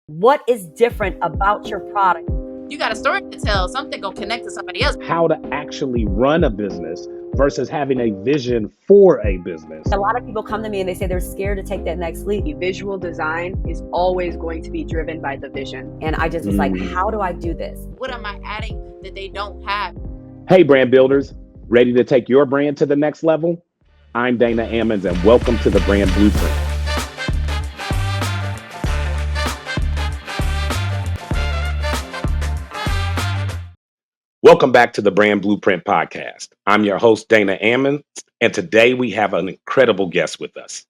What is different about your product? You got a story to tell, something gonna connect to somebody else. How to actually run a business versus having a vision for a business. A lot of people come to me and they say they're scared to take that next leap. Visual design is always going to be driven by the vision. And I just was like, how do I do this? What am I adding that they don't have? Hey, brand builders, ready to take your brand to the next level? I'm Dana Ammons, and welcome to the Brand Blueprint. Welcome back to the Brand Blueprint podcast. I'm your host, Dana Ammons, and today we have an incredible guest with us.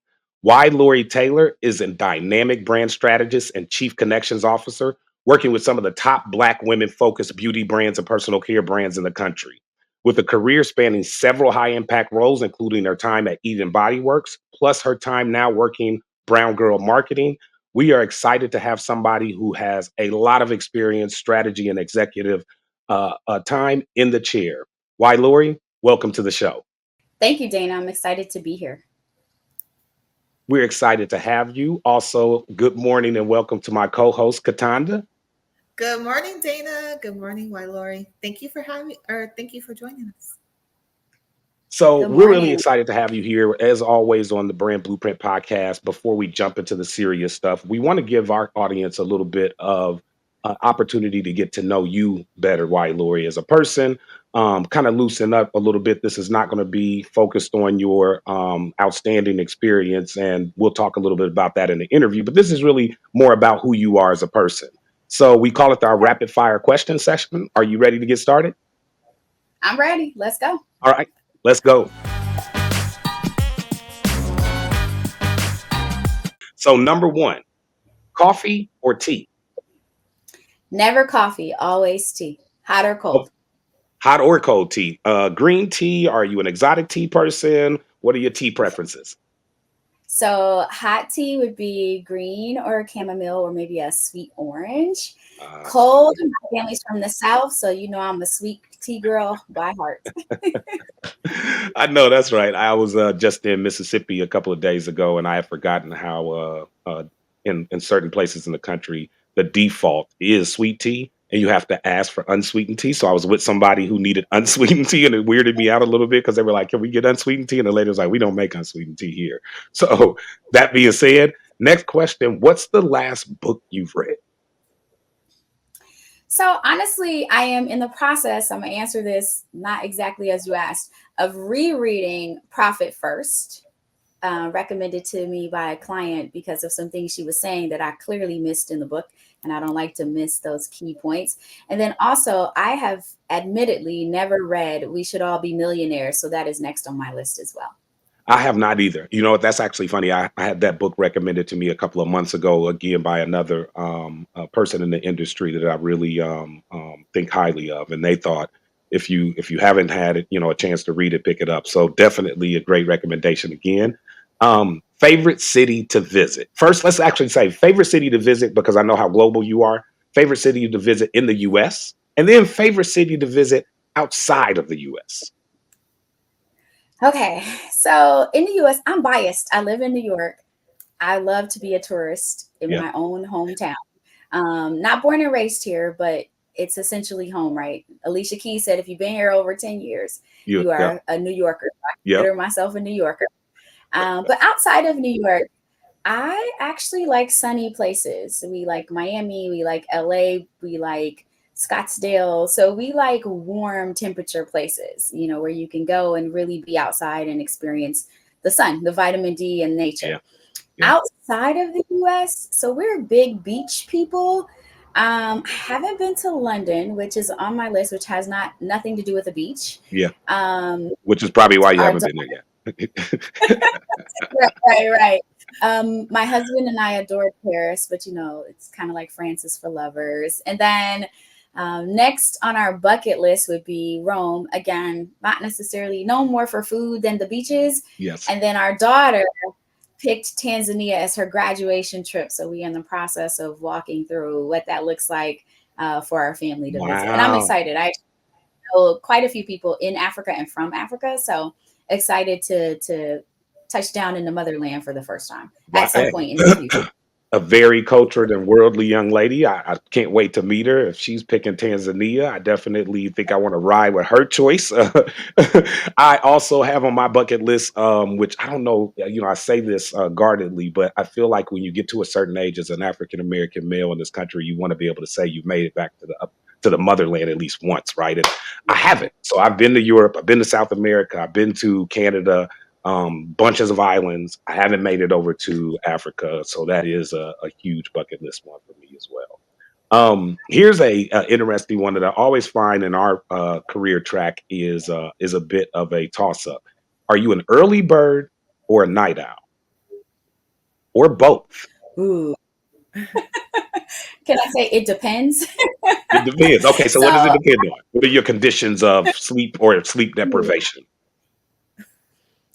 Ylorie Taylor is a dynamic brand strategist and chief connections officer, working with some of the top Black women-focused beauty brands and personal care brands in the country. With a career spanning several high-impact roles, including her time at Eden Body Works, plus her time now working Brown Girl Marketing, we are excited to have somebody who has a lot of experience, strategy, and executive time in the chair. Ylorie, welcome to the show. Thank you, Dana. I'm excited to be here. We're excited to have you. Also, good morning and welcome to my co-host, Cataanda. Good morning, Dana. Good morning, Ylorie. Thank you for joining us. So we're really excited to have you here, as always, on the Brand Blueprint podcast. Before we jump into the serious stuff, we want to give our audience a little bit of opportunity to get to know you better, Ylorie, as a person. Kind of loosen up a little bit. This is not going to be focused on your outstanding experience, and we'll talk a little bit about that in the interview. But this is really more about who you are as a person. So we call it our rapid fire question session. Are you ready to get started? I'm ready. Let's go. All right, let's go. So number one, coffee or tea? Never coffee, always tea. Hot or cold? Hot or cold tea. Green tea, are you an exotic tea person? What are your tea preferences? So hot tea would be green or chamomile or maybe a sweet orange. Cold, my family's from the South, so you know I'm a sweet tea girl by heart. I know, that's right. I was just in Mississippi a couple of days ago, and I had forgotten how in certain places in the country, the default is sweet tea, and you have to ask for unsweetened tea. So I was with somebody who needed unsweetened tea, and it weirded me out a little bit because they were like, can we get unsweetened tea? And the lady was like, we don't make unsweetened tea here. So that being said, next question, what's the last book you've read? So honestly, I am in the process, I'm going to answer this not exactly as you asked, of rereading Profit First, recommended to me by a client because of some things she was saying that I clearly missed in the book, and I don't like to miss those key points. And then also, I have admittedly never read We Should All Be Millionaires, so that is next on my list as well. I have not either. You know, that's actually funny. I had that book recommended to me a couple of months ago, again, by another person in the industry that I really think highly of. And they thought, if you haven't had it, a chance to read it, pick it up. So definitely a great recommendation again. Favorite city to visit. First, let's actually say favorite city to visit, because I know how global you are. Favorite city to visit in the US, and then favorite city to visit outside of the US. Okay, so in the US, I'm biased. I live in New York. I love to be a tourist in my own hometown. Not born and raised here, but it's essentially home, right? Alicia Keys said, if you've been here over 10 years, you are a New Yorker. I consider myself a New Yorker. But outside of New York, I actually like sunny places. We like Miami, we like LA, we like Scottsdale. So we like warm temperature places, where you can go and really be outside and experience the sun, the vitamin D and nature. Outside of the US, so we're big beach people. I haven't been to London, which is on my list, which has nothing to do with the beach. Which is probably why you haven't been there yet. Right. My husband and I adored Paris, but it's kind of like France is for lovers. And then next on our bucket list would be Rome. Again, not necessarily known more for food than the beaches. Yes. And then our daughter picked Tanzania as her graduation trip. So we're in the process of walking through what that looks like for our family to visit. And I'm excited. I know quite a few people in Africa and from Africa. So excited to touch down in the motherland for the first time at some point in the future. a very cultured and worldly young lady. I can't wait to meet her. If she's picking Tanzania, I definitely think I want to ride with her choice. I also have on my bucket list, which I don't know, I say this guardedly, but I feel like when you get to a certain age as an African American male in this country, you want to be able to say you've made it back to the motherland at least once, right? And I haven't. So I've been to Europe, I've been to South America, I've been to Canada, bunches of islands. I haven't made it over to Africa, so that is a huge bucket list one for me as well. Here's a interesting one that I always find in our career track is a bit of a toss up. Are you an early bird or a night owl or both? Ooh. Can I say it depends? It depends. Okay, so what does it So, depend on? What are your conditions of sleep or sleep deprivation?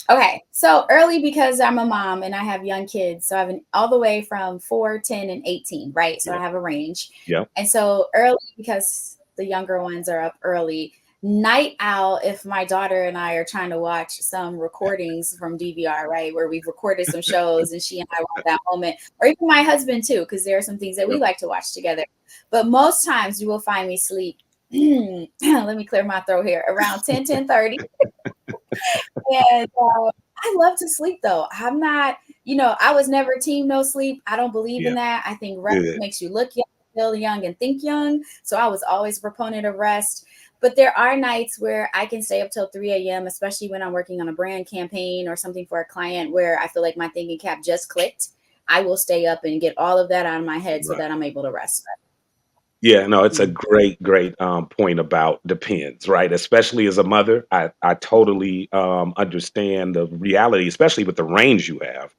okay. So early because I'm a mom and I have young kids. So I have all the way from 4, 10, and 18, right? So I Yeah, have a range. yeah, And so early because the younger ones are up early. Night owl if my daughter and I are trying to watch some recordings from DVR, right? Where we've recorded some shows and she and I want that moment. Or even my husband too, because there are some things that we yeah. like to watch together. But most times you will find me sleep. Let me clear my throat here around 10, 10:30. And I love to sleep though. I'm not, I was never team no sleep. I don't believe in Yeah, that. I think rest good. makes you look young, feel young, and think young. So I was always a proponent of rest. But there are nights where I can stay up till 3 a.m., especially when I'm working on a brand campaign or something for a client where I feel like my thinking cap just clicked. I will stay up and get all of that out of my head so Right. that I'm able to rest. Yeah, no, it's a Mm. great point about depends, right? Especially as a mother, I totally understand the reality, especially with the range you have.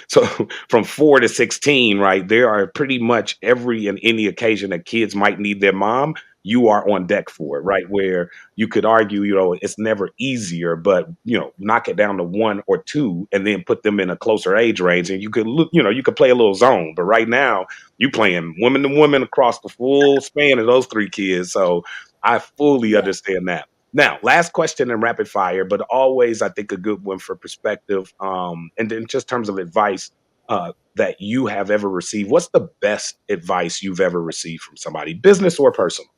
So from 4 to 16, right? There are pretty much every and any occasion that kids might need their mom, you are on deck for it, right? Where you could argue, it's never easier, but knock it down to 1 or 2 and then put them in a closer age range, and you could look, you could play a little zone. But right now, you playing woman to woman across the full span of those 3 kids. So I fully Yeah. understand that. Now, last question in rapid fire, but always I think a good one for perspective. And then just terms of advice that you have ever received. What's the best advice you've ever received from somebody, business or personal?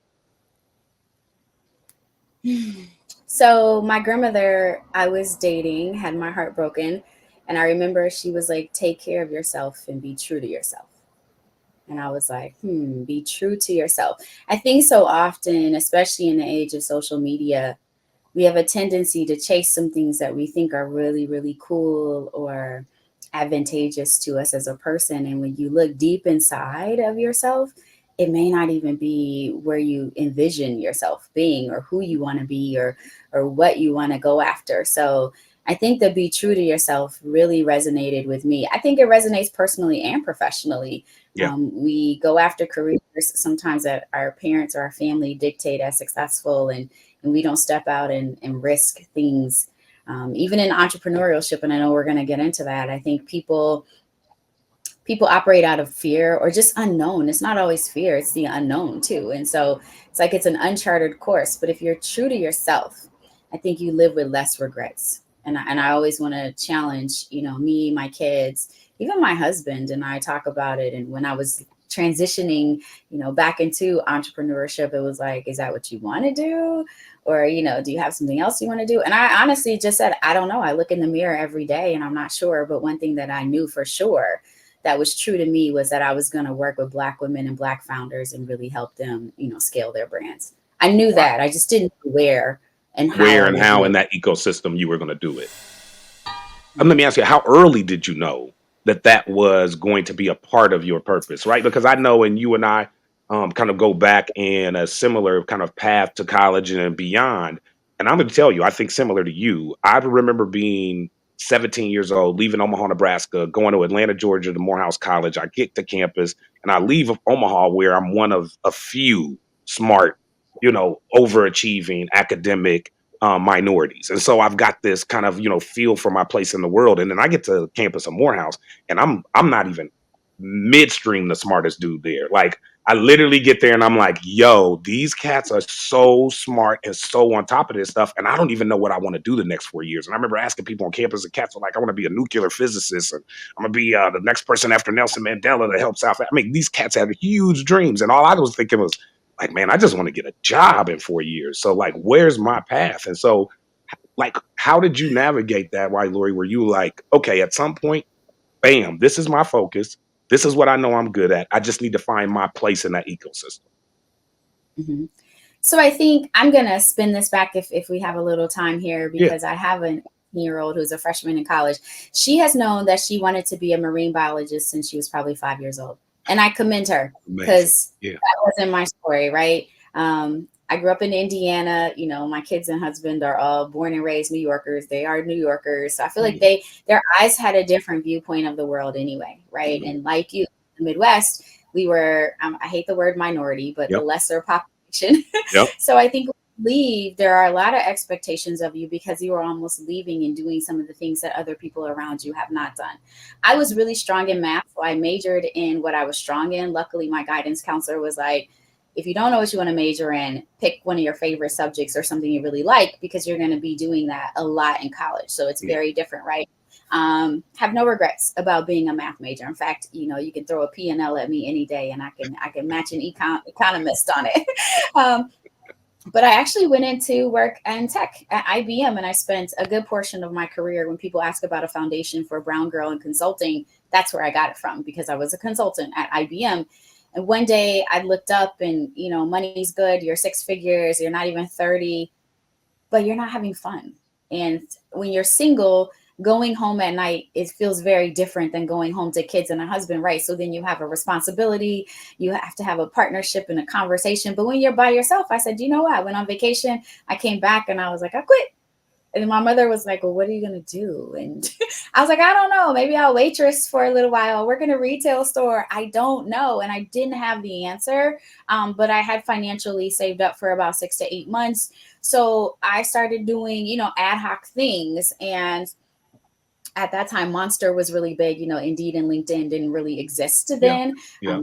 So my grandmother, I was dating, had my heart broken, and I remember she was like, "Take care of yourself and be true to yourself." And I was like, be true to yourself. I think so often, especially in the age of social media, we have a tendency to chase some things that we think are really, really cool or advantageous to us as a person. And when you look deep inside of yourself, it may not even be where you envision yourself being or who you want to be or what you want to go after. So I think that be true to yourself really resonated with me. I think it resonates personally and professionally. Yeah. We go after careers sometimes that our parents or our family dictate as successful, and we don't step out and risk things. Even in entrepreneurship, and I know we're going to get into that. I think people operate out of fear or just unknown. It's not always fear; it's the unknown too. And so it's like it's an uncharted course. But if you're true to yourself, I think you live with less regrets. And I always want to challenge, me, my kids, even my husband, and I talk about it. And when I was transitioning, back into entrepreneurship, it was like, is that what you want to do? Or, do you have something else you want to do? And I honestly just said, I don't know. I look in the mirror every day and I'm not sure. But one thing that I knew for sure that was true to me was that I was going to work with Black women and Black founders and really help them, scale their brands. I knew Wow. that. I just didn't know where and how Where I and would how do in it. that ecosystem you were going to do it. Let me ask you, how early did you know that that was going to be a part of your purpose, right? Because I know, and you and I kind of go back in a similar kind of path to college and beyond. And I'm going to tell you, I think similar to you, I remember being 17 years old, leaving Omaha, Nebraska, going to Atlanta, Georgia, to Morehouse College. I get to campus and I leave Omaha where I'm one of a few smart, overachieving academic minorities. And so I've got this kind of, feel for my place in the world. And then I get to campus of Morehouse and I'm not even midstream the smartest dude there. Like I literally get there and I'm like, yo, these cats are so smart and so on top of this stuff. And I don't even know what I want to do the next 4 years. And I remember asking people on campus, and cats were like, I want to be a nuclear physicist. And I'm going to be the next person after Nelson Mandela to help South Africa. I mean, these cats had huge dreams. And all I was thinking was like, man, I just want to get a job in 4 years. So like, where's my path? And so like, how did you navigate that, Ylorie? Were you like, okay, at some point, bam, this is my focus. This is what I know I'm good at. I just need to find my place in that ecosystem. Mhm. So I think I'm going to spin this back if we have a little time here, because I have an 18-year-old who's a freshman in college. She has known that she wanted to be a marine biologist since she was probably 5 years old. And I commend her because that wasn't my story, right? I grew up in Indiana. You know, my kids and husband are all born and raised New Yorkers. They are New Yorkers. So I feel like their eyes had a different viewpoint of the world anyway, right? And like you, the Midwest, we were, I hate the word minority, but the lesser population. So I think when you leave, there are a lot of expectations of you because you are almost leaving and doing some of the things that other people around you have not done. I was really strong in math, so I majored in what I was strong in. Luckily, my guidance counselor was like, if you don't know what you want to major in, pick one of your favorite subjects or something you really like, because you're going to be doing that a lot in college. So it's very different, right? Have no regrets about being a math major. In fact, you know, you can throw a P&L at me any day and I can match an economist on it. But I actually went into work in tech at IBM, and I spent a good portion of my career. When people ask about a foundation for a brown girl in consulting, that's where I got it from, because I was a consultant at IBM. And one day I looked up and, you know, money's good. You're 6 figures. You're not even 30, but you're not having fun. And when you're single, going home at night, it feels very different than going home to kids and a husband, right? So then you have a responsibility. You have to have a partnership and a conversation. But when you're by yourself, I said, you know what? I went on vacation. I came back and I was like, I quit. And my mother was like, well, what are you going to do? And I was like, I don't know. Maybe I'll waitress for a little while. I'll work in a retail store. I don't know. And I didn't have the answer. But I had financially saved up for about 6 to 8 months. So I started doing, you know, ad hoc things. And at that time, Monster was really big. You know, Indeed and LinkedIn didn't really exist then.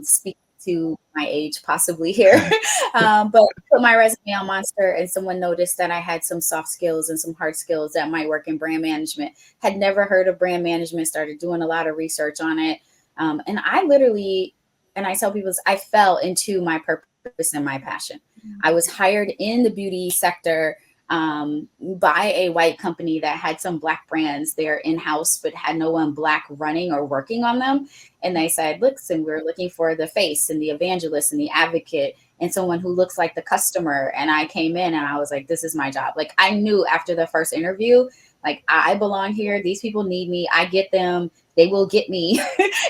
Speaking to my age possibly here. But put my resume on Monster, and someone noticed that I had some soft skills and some hard skills that might work in brand management. Had never heard of brand management, started doing a lot of research on it. And I literally, and I tell people, I fell into my purpose and my passion. I was hired in the beauty sector by a white company that had some Black brands there in-house, but had no one Black running or working on them. And they said, listen, we're looking for the face and the evangelist and the advocate and someone who looks like the customer. And I came in and I was like, this is my job. Like, I knew after the first interview, like, I belong here. These people need me. I get them. They will get me.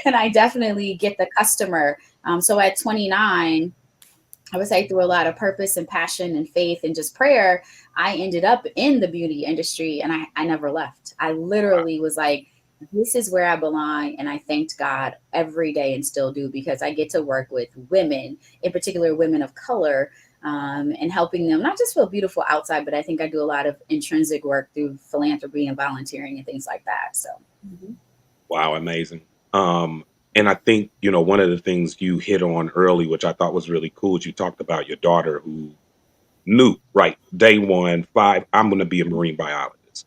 And I definitely get the customer. So at 29, I would say through a lot of purpose and passion and faith and just prayer, I ended up in the beauty industry, and I never left. I literally was like, this is where I belong. And I thanked God every day and still do, because I get to work with women, in particular women of color, and helping them not just feel beautiful outside, but I think I do a lot of intrinsic work through philanthropy and volunteering and things like that. So. Wow, amazing. And I think, you know, one of the things you hit on early, which I thought was really cool, is you talked about your daughter who knew, right, day one, I'm going to be a marine biologist.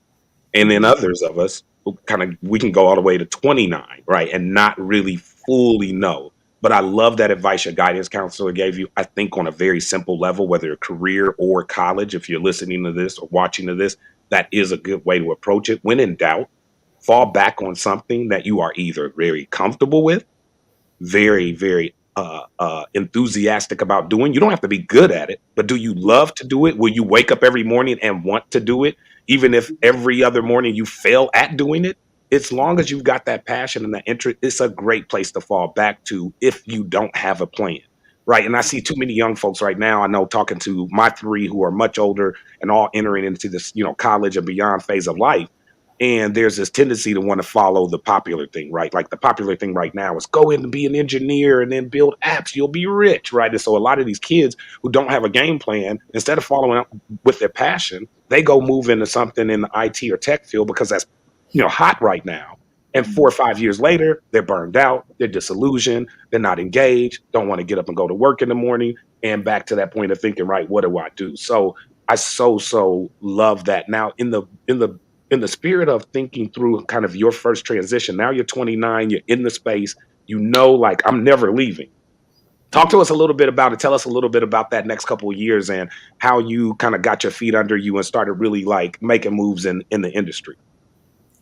And then others of us who we can go all the way to 29, right, and not really fully know. But I love that advice your guidance counselor gave you. I think on a very simple level, whether career or college, if you're listening to this or watching to this, that is a good way to approach it. When in doubt, fall back on something that you are either very comfortable with, very, very enthusiastic about doing. You don't have to be good at it, but do you love to do it? Will you wake up every morning and want to do it, even if every other morning you fail at doing it? As long as you've got that passion and that interest, it's a great place to fall back to if you don't have a plan, right? And I see too many young folks right now, I know, talking to my 3 who are much older and all entering into this, you know, college and beyond phase of life. And there's this tendency to want to follow the popular thing, right? Like the popular thing right now is go in and be an engineer and then build apps. You'll be rich, right? And so a lot of these kids who don't have a game plan, instead of following up with their passion, they go move into something in the IT or tech field because that's, you know, hot right now. And 4 or 5 years later, they're burned out, they're disillusioned, they're not engaged, don't want to get up and go to work in the morning, and back to that point of thinking, right, what do I do? So I so love that. Now, in the spirit of thinking through kind of your first transition, now you're 29, you're in the space, like I'm never leaving. Talk to us a little bit about it. Tell us a little bit about that next couple of years and how you kind of got your feet under you and started really like making moves in the industry.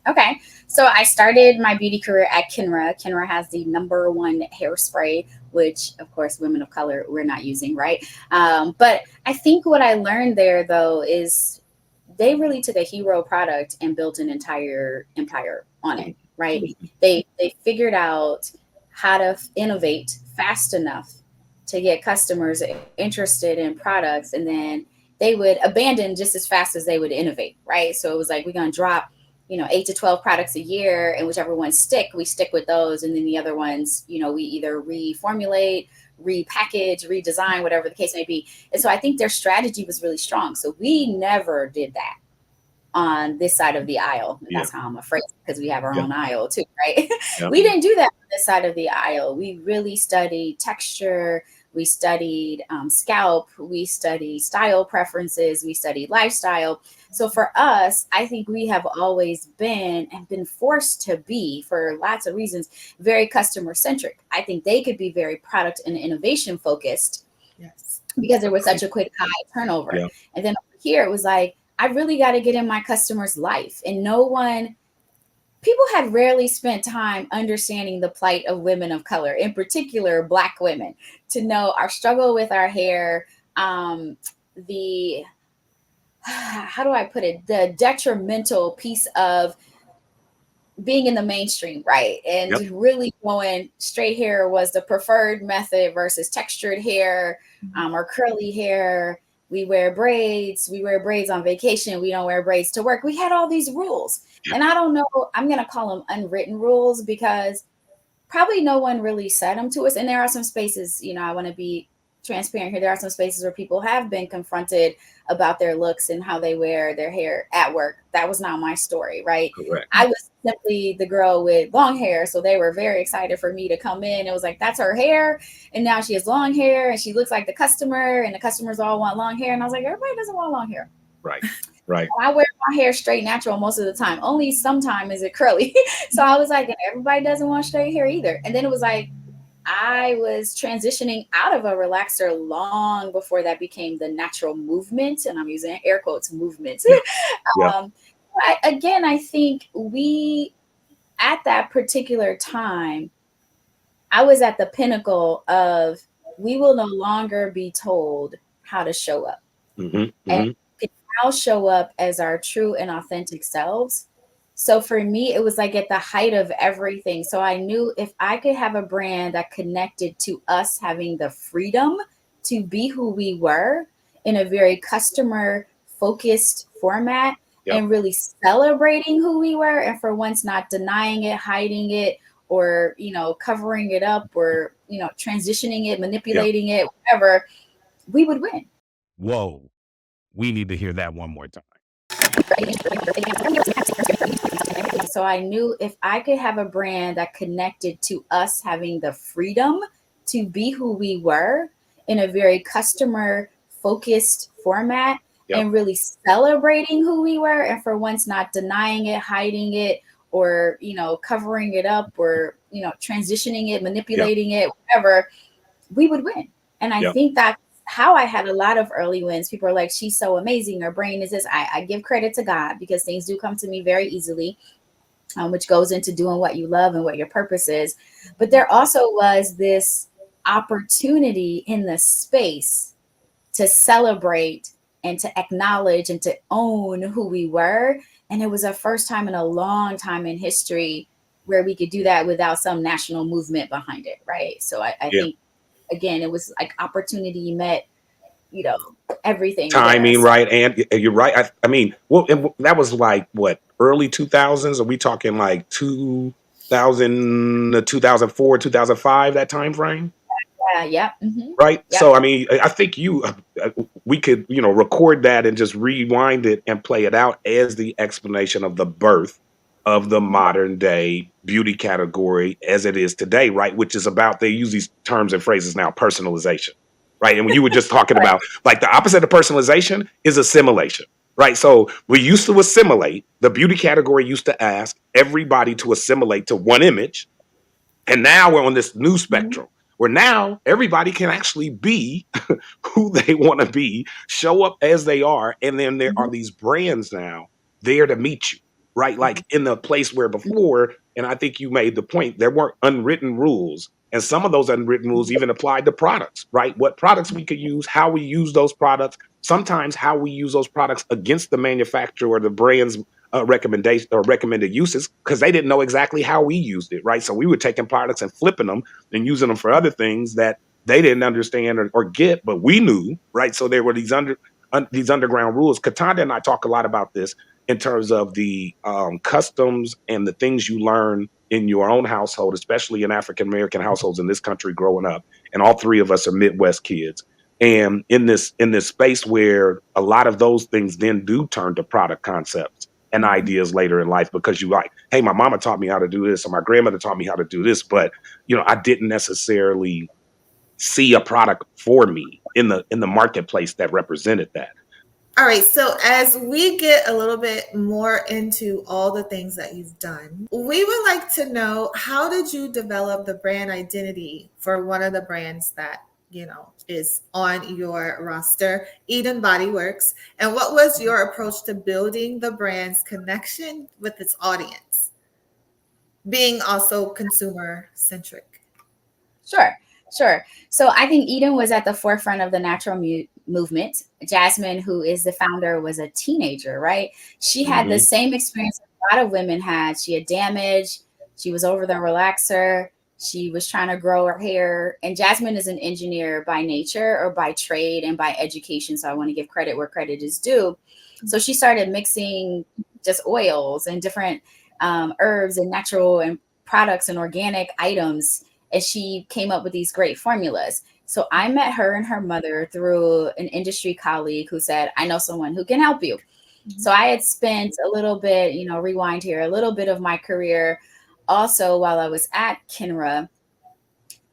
Okay. So I started my beauty career at Kenra. Kenra has the #1 hairspray, which of course women of color we're not using, right? But I think what I learned there though is they really took a hero product and built an entire empire on it, right? They figured out how to innovate fast enough to get customers interested in products, and then they would abandon just as fast as they would innovate, right? So it was like, we're going to drop 8 to 12 products a year, and whichever ones stick, we stick with those. And then the other ones, we either reformulate, repackage, redesign, whatever the case may be. And so I think their strategy was really strong. So we never did that on this side of the aisle. Yeah. That's how I'm afraid, because we have our Yeah. own aisle too, right? Yeah. We didn't do that on this side of the aisle. We really studied texture. We studied scalp. We studied style preferences. We studied lifestyle. So for us, I think we have always been and been forced to be, for lots of reasons, very customer centric. I think they could be very product and innovation focused. Yes. Because there was such a quick high turnover. Yeah. And then over here, it was like, I really got to get in my customer's life. And people had rarely spent time understanding the plight of women of color, in particular Black women, to know our struggle with our hair, how do I put it, the detrimental piece of being in the mainstream, right? And really going straight hair was the preferred method versus textured hair or curly hair. We wear braids. We wear braids on vacation. We don't wear braids to work. We had all these rules. And I don't know, I'm going to call them unwritten rules because probably no one really said them to us. And there are some spaces, I want to be transparent here. There are some spaces where people have been confronted about their looks and how they wear their hair at work. That was not my story, right? Correct. I was simply the girl with long hair. So they were very excited for me to come in. It was like, that's her hair. And now she has long hair and she looks like the customer, and the customers all want long hair. And I was like, everybody doesn't want long hair. Right. I wear my hair straight natural most of the time. Only sometimes is it curly. So I was like, everybody doesn't want straight hair either. And then it was like, I was transitioning out of a relaxer long before that became the natural movement. And I'm using air quotes, movement. I think at that particular time, I was at the pinnacle of, we will no longer be told how to show up. And can now show up as our true and authentic selves. So for me, it was like at the height of everything. So I knew if I could have a brand that connected to us having the freedom to be who we were in a very customer focused format and really celebrating who we were, and for once not denying it, hiding it, or, covering it up, or, transitioning it, manipulating it, whatever, we would win. Whoa. We need to hear that one more time. So I knew if I could have a brand that connected to us having the freedom to be who we were in a very customer focused format and really celebrating who we were, and for once not denying it, hiding it, or, covering it up, or, transitioning it, manipulating it, whatever, we would win. And I think that's how I had a lot of early wins. People are like, she's so amazing. Her brain is this. I give credit to God, because things do come to me very easily, which goes into doing what you love and what your purpose is. But there also was this opportunity in the space to celebrate and to acknowledge and to own who we were. And it was the first time in a long time in history where we could do that without some national movement behind it, right? So I think, again, it was like opportunity met, everything. Timing, right? And you're right. I mean, that was like what, early 2000s? Are we talking like 2000 to 2004, 2005, that time frame? Right. So, I mean, I think we could, record that and just rewind it and play it out as the explanation of the birth of the modern day beauty category as it is today, right? Which is about, they use these terms and phrases now, personalization, right? And when you were just talking Right. about, like, the opposite of personalization is assimilation, right? So we used to assimilate, the beauty category used to ask everybody to assimilate to one image. And now we're on this new Mhm. spectrum where now everybody can actually be who they want to be, show up as they are, and then there are Mhm. these brands now there to meet you, right? Mhm. Like in the place where before, and I think you made the point, there weren't unwritten rules. And some of those unwritten rules even applied to products, right? What products we could use, how we use those products, sometimes how we use those products against the manufacturer or the brand's recommendation or recommended uses, because they didn't know exactly how we used it, right? So we were taking products and flipping them and using them for other things that they didn't understand or get, but we knew, right? So there were these these underground rules. Cataanda and I talk a lot about this in terms of the customs and the things you learn in your own household, especially in African American households in this country growing up. And all three of us are Midwest kids. And in this space where a lot of those things then do turn to product concepts and ideas later in life, because you like, hey, my mama taught me how to do this, or my grandmother taught me how to do this, but I didn't necessarily see a product for me in the marketplace that represented that. All right, so as we get a little bit more into all the things that you've done, we would like to know, how did you develop the brand identity for one of the brands that, is on your roster, Eden Body Works, and what was your approach to building the brand's connection with its audience, being also consumer centric? Sure, sure. So I think Eden was at the forefront of the natural movement. Jasmine, who is the founder, was a teenager, right? She had the Hmm. same experience a lot of women had. She had damage. She was over the relaxer. She was trying to grow her hair. And Jasmine is an engineer by nature or by trade and by education. So I want to give credit where credit is due. So she started mixing just oils and different herbs and natural and products and organic items, and she came up with these great formulas. So I met her and her mother through an industry colleague who said, I know someone who can help you. So I had spent a little bit, rewind here, a little bit of my career also while I was at Kinra,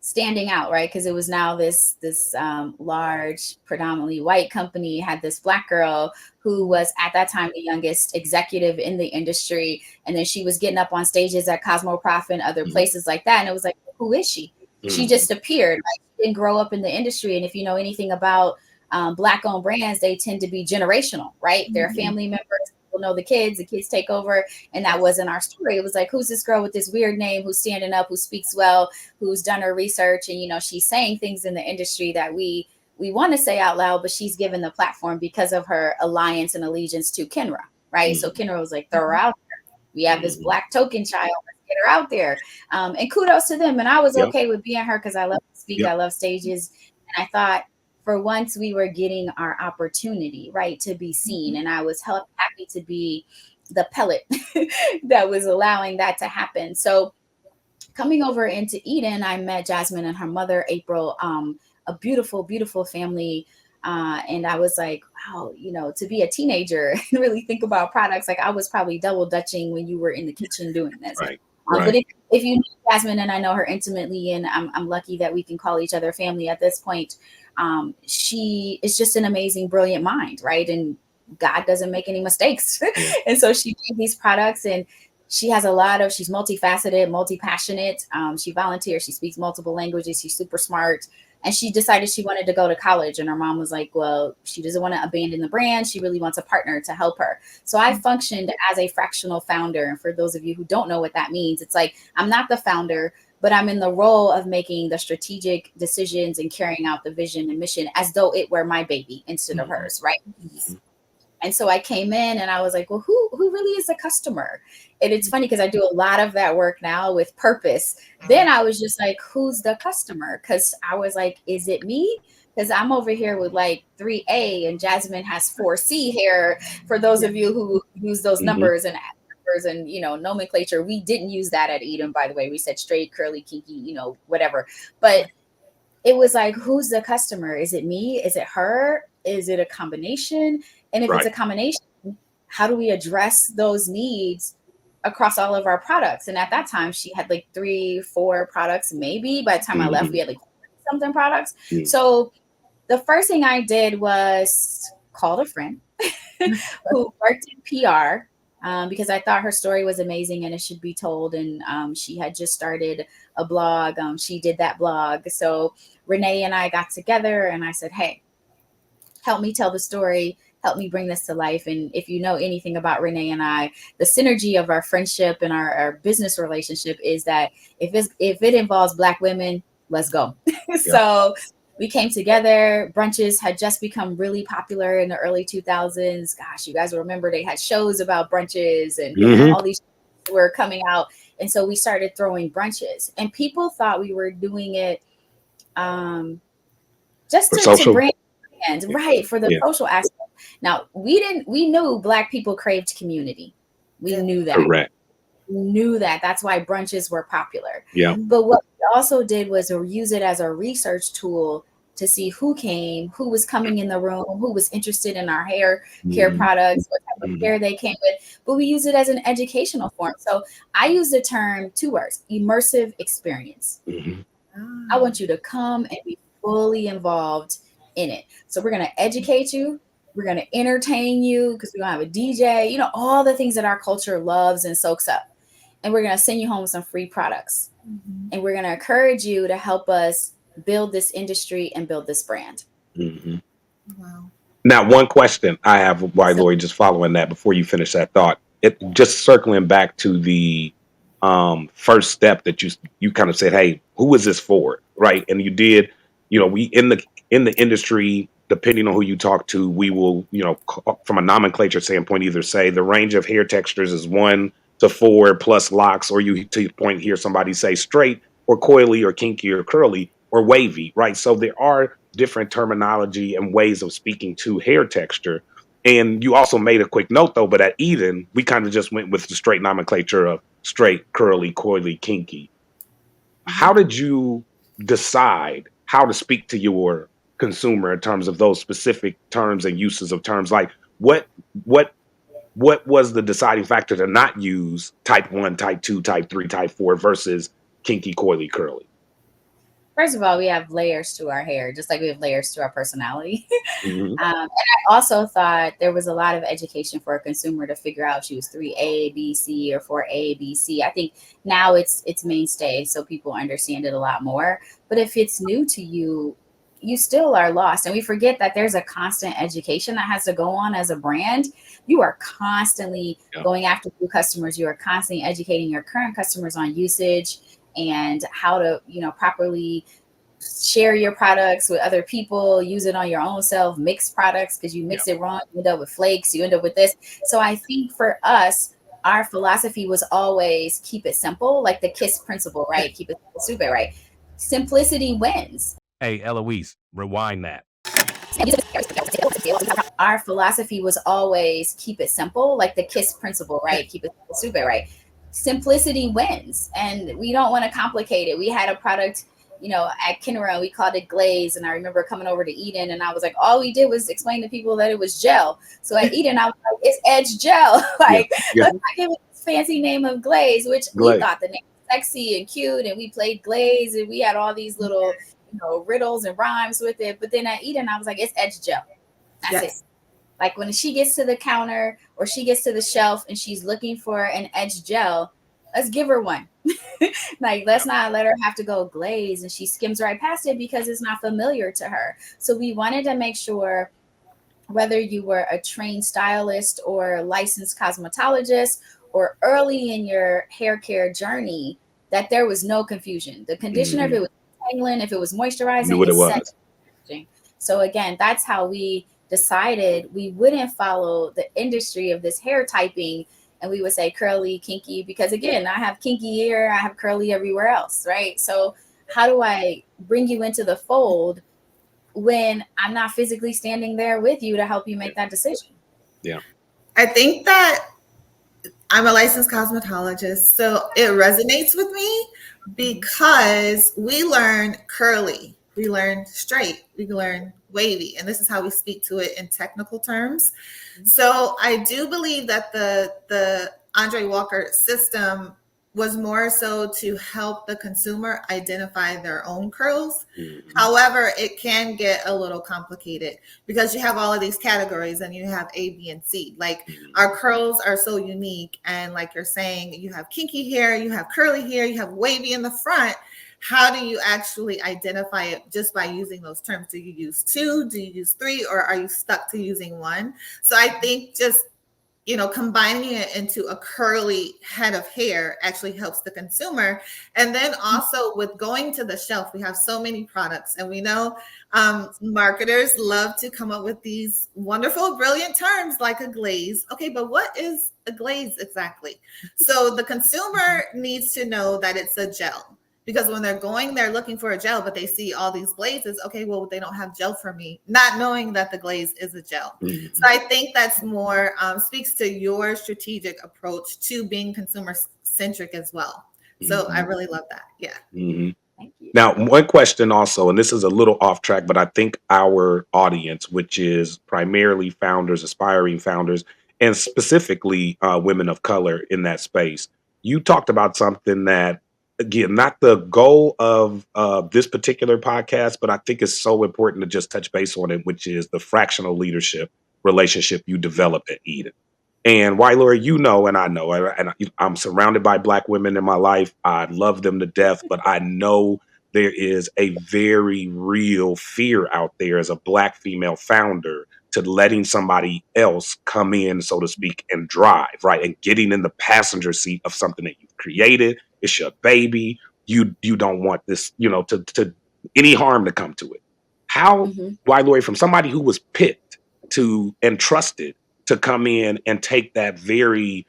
standing out, right? Because it was now this large, predominantly white company had this Black girl who was at that time the youngest executive in the industry, and then she was getting up on stages at Cosmoprof and other Hmm. places like that, and it was like, who is she? She Hmm. just appeared. Like, she didn't grow up in the industry, and if you know anything about Black-owned brands, they tend to be generational, right? They're family members. People know the kids take over, and that wasn't our story. It was like, who's this girl with this weird name who's standing up, who speaks well, who's done her research, and she's saying things in the industry that we want to say out loud, but she's given the platform because of her alliance and allegiance to Kinra, right? So Hmm. Kinra was like, throw her out there. We have this Hmm. Black token child. Let's get her out there. And kudos to them. And I was Yep. okay with being her because I love to speak. Yep. I love stages. And I thought, for once, we were getting our opportunity, right, to be seen. And I was happy to be the pellet that was allowing that to happen. So coming over into Eden, I met Jasmine and her mother, April, a beautiful, beautiful family. And I was like, wow, to be a teenager and really think about products, like I was probably double dutching when you were in the kitchen doing this. Right. But Right. if you know Jasmine, and I know her intimately, and I'm lucky that we can call each other family at this point, she is just an amazing, brilliant mind, right? And God doesn't make any mistakes. Yeah. And so she made these products, and she has she's multifaceted, multi-passionate. She volunteers, she speaks multiple languages, she's super smart. And she decided she wanted to go to college. And her mom was like, well, she doesn't want to abandon the brand. She really wants a partner to help her. So I functioned as a fractional founder. And for those of you who don't know what that means, it's like, I'm not the founder, but I'm in the role of making the strategic decisions and carrying out the vision and mission as though it were my baby instead of Hmm. hers, right? Hmm. And so I came in and I was like, well, who really is a customer? And it's funny because I do a lot of that work now with purpose. Then I was just like, who's the customer? Because I was like, is it me? Because I'm over here with like 3A and Jasmine has 4C here. For those of you who use those Hmm. numbers and nomenclature, we didn't use that at Eden, by the way. We said straight, curly, kinky, whatever. But it was like, who's the customer? Is it me? Is it her? Is it a combination? And if it's Right. a combination, how do we address those needs across all of our products. And at that time, she had like 3-4 products, maybe. By the time I left, we had like something products. So the first thing I did was called a friend who worked in PR, because I thought her story was amazing and it should be told. And she had just started a blog. She did that blog. So Renee and I got together and I said, hey, help me tell the story. Help me bring this to life. And if you know anything about Renee and I, the synergy of our friendship and our business relationship is that if it involves Black women, let's go. So we came together. Brunches had just become really popular in the early 2000s. Gosh, you guys will remember they had shows about brunches and all these were coming out. And so we started throwing brunches and people thought we were doing it just to brand, right, for the social aspect. Now, we knew Black people craved community. We knew that. Correct. We knew that. That's why brunches were popular. Yeah. But what we also did was use it as a research tool to see who came, who was coming in the room, who was interested in our hair care products, what type of hair they came with. But we use it as an educational form. So I use the term 2 words: immersive experience. I want you to come and be fully involved in it. So we're going to educate you. We're going to entertain you because we're going to have a DJ, you know, all the things that our culture loves and soaks up. And we're going to send you home with some free products. And we're going to encourage you to help us build this industry and build this brand. Wow. Now, one question I have, Ylorie, just following that before you finish that thought, just circling back to the first step that you kind of said, hey, who is this for? Right. And you did, you know, we in the industry, depending on who you talk to, we will, you know, from a nomenclature standpoint, either say the range of hair textures is 1 to 4 plus locks, or you to your point hear somebody say straight or coily or kinky or curly or wavy, right? So there are different terminology and ways of speaking to hair texture. And you also made a quick note though, but at Eden, we kind of just went with the straight nomenclature of straight, curly, coily, kinky. How did you decide how to speak to your consumer in terms of those specific terms and uses of terms? Like what was the deciding factor to not use type 1, type 2, type 3, type 4 versus kinky, coily, curly? First of all, we have layers to our hair, just like we have layers to our personality. And I also thought there was a lot of education for a consumer to figure out if she was 3A, B, C, or 4A, B, C. I think now it's mainstay, so people understand it a lot more. But if it's new to you, you still are lost. And we forget that there's a constant education that has to go on as a brand. You are constantly going after new customers. You are constantly educating your current customers on usage and how to, you know, properly share your products with other people, use it on your own self, mix products because you mix it wrong, you end up with flakes, you end up with this. So I think for us, our philosophy was always keep it simple, like the KISS principle, right? Keep it stupid, right? Simplicity wins. Hey, Eloise, rewind that. Our philosophy was always keep it simple, like the KISS principle, right? Keep it stupid, right? Simplicity wins, and we don't want to complicate it. We had a product, you know, at Kinneron, we called it glaze, and I remember coming over to Eden, and I was like, all we did was explain to people that it was gel. So at Eden, I was like, it's edge gel. Like, let's not give it this fancy name of glaze, which we thought the name was sexy and cute, and we played glaze, and we had all these little, you know, riddles and rhymes with it. But then at Eden, I was like, it's edge gel. That's it. Like when she gets to the counter or she gets to the shelf and she's looking for an edge gel, let's give her one. Like, let's not let her have to go glaze and she skims right past it because it's not familiar to her. So we wanted to make sure whether you were a trained stylist or licensed cosmetologist or early in your hair care journey, that there was no confusion. The conditioner, if it was tangling, if it was moisturizing, knew what it was. So again, that's how we decided we wouldn't follow the industry of this hair typing, and we would say curly, kinky, because again, I have kinky here, I have curly everywhere else, right? So how do I bring you into the fold when I'm not physically standing there with you to help you make that decision? Yeah. I think that I'm a licensed cosmetologist, so it resonates with me because we learn curly, we learn straight, we learn wavy, and this is how we speak to it in technical terms. So I do believe that the Andre Walker's system was more so to help the consumer identify their own curls. However, it can get a little complicated because you have all of these categories and you have A, B, and C. Like our curls are so unique. And like you're saying, you have kinky hair, you have curly hair, you have wavy in the front. How do you actually identify it just by using those terms? Do you use 2? Do you use 3? Or are you stuck to using 1? So I think just combining it into a curly head of hair actually helps the consumer. And then also with going to the shelf, we have so many products, and we know marketers love to come up with these wonderful, brilliant terms like a glaze. Okay, but what is a glaze exactly? So the consumer needs to know that it's a gel. Because when they're looking for a gel, but they see all these glazes, okay, well, they don't have gel for me, not knowing that the glaze is a gel. So I think that's more speaks to your strategic approach to being consumer-centric as well. So I really love that. Yeah. Thank you. Now, one question also, and this is a little off track, but I think our audience, which is primarily founders, aspiring founders, and specifically women of color in that space, you talked about something that, again, not the goal of this particular podcast, but I think it's so important to just touch base on it, which is the fractional leadership relationship you developed at Eden. And Ylorie, and I know, and I'm surrounded by Black women in my life. I love them to death, but I know there is a very real fear out there as a Black female founder to letting somebody else come in, so to speak, and drive, right? And getting in the passenger seat of something that you've created. It's your baby. You don't want this, to any harm to come to it. How, Ylorie, from somebody who was picked to and trusted to come in and take that very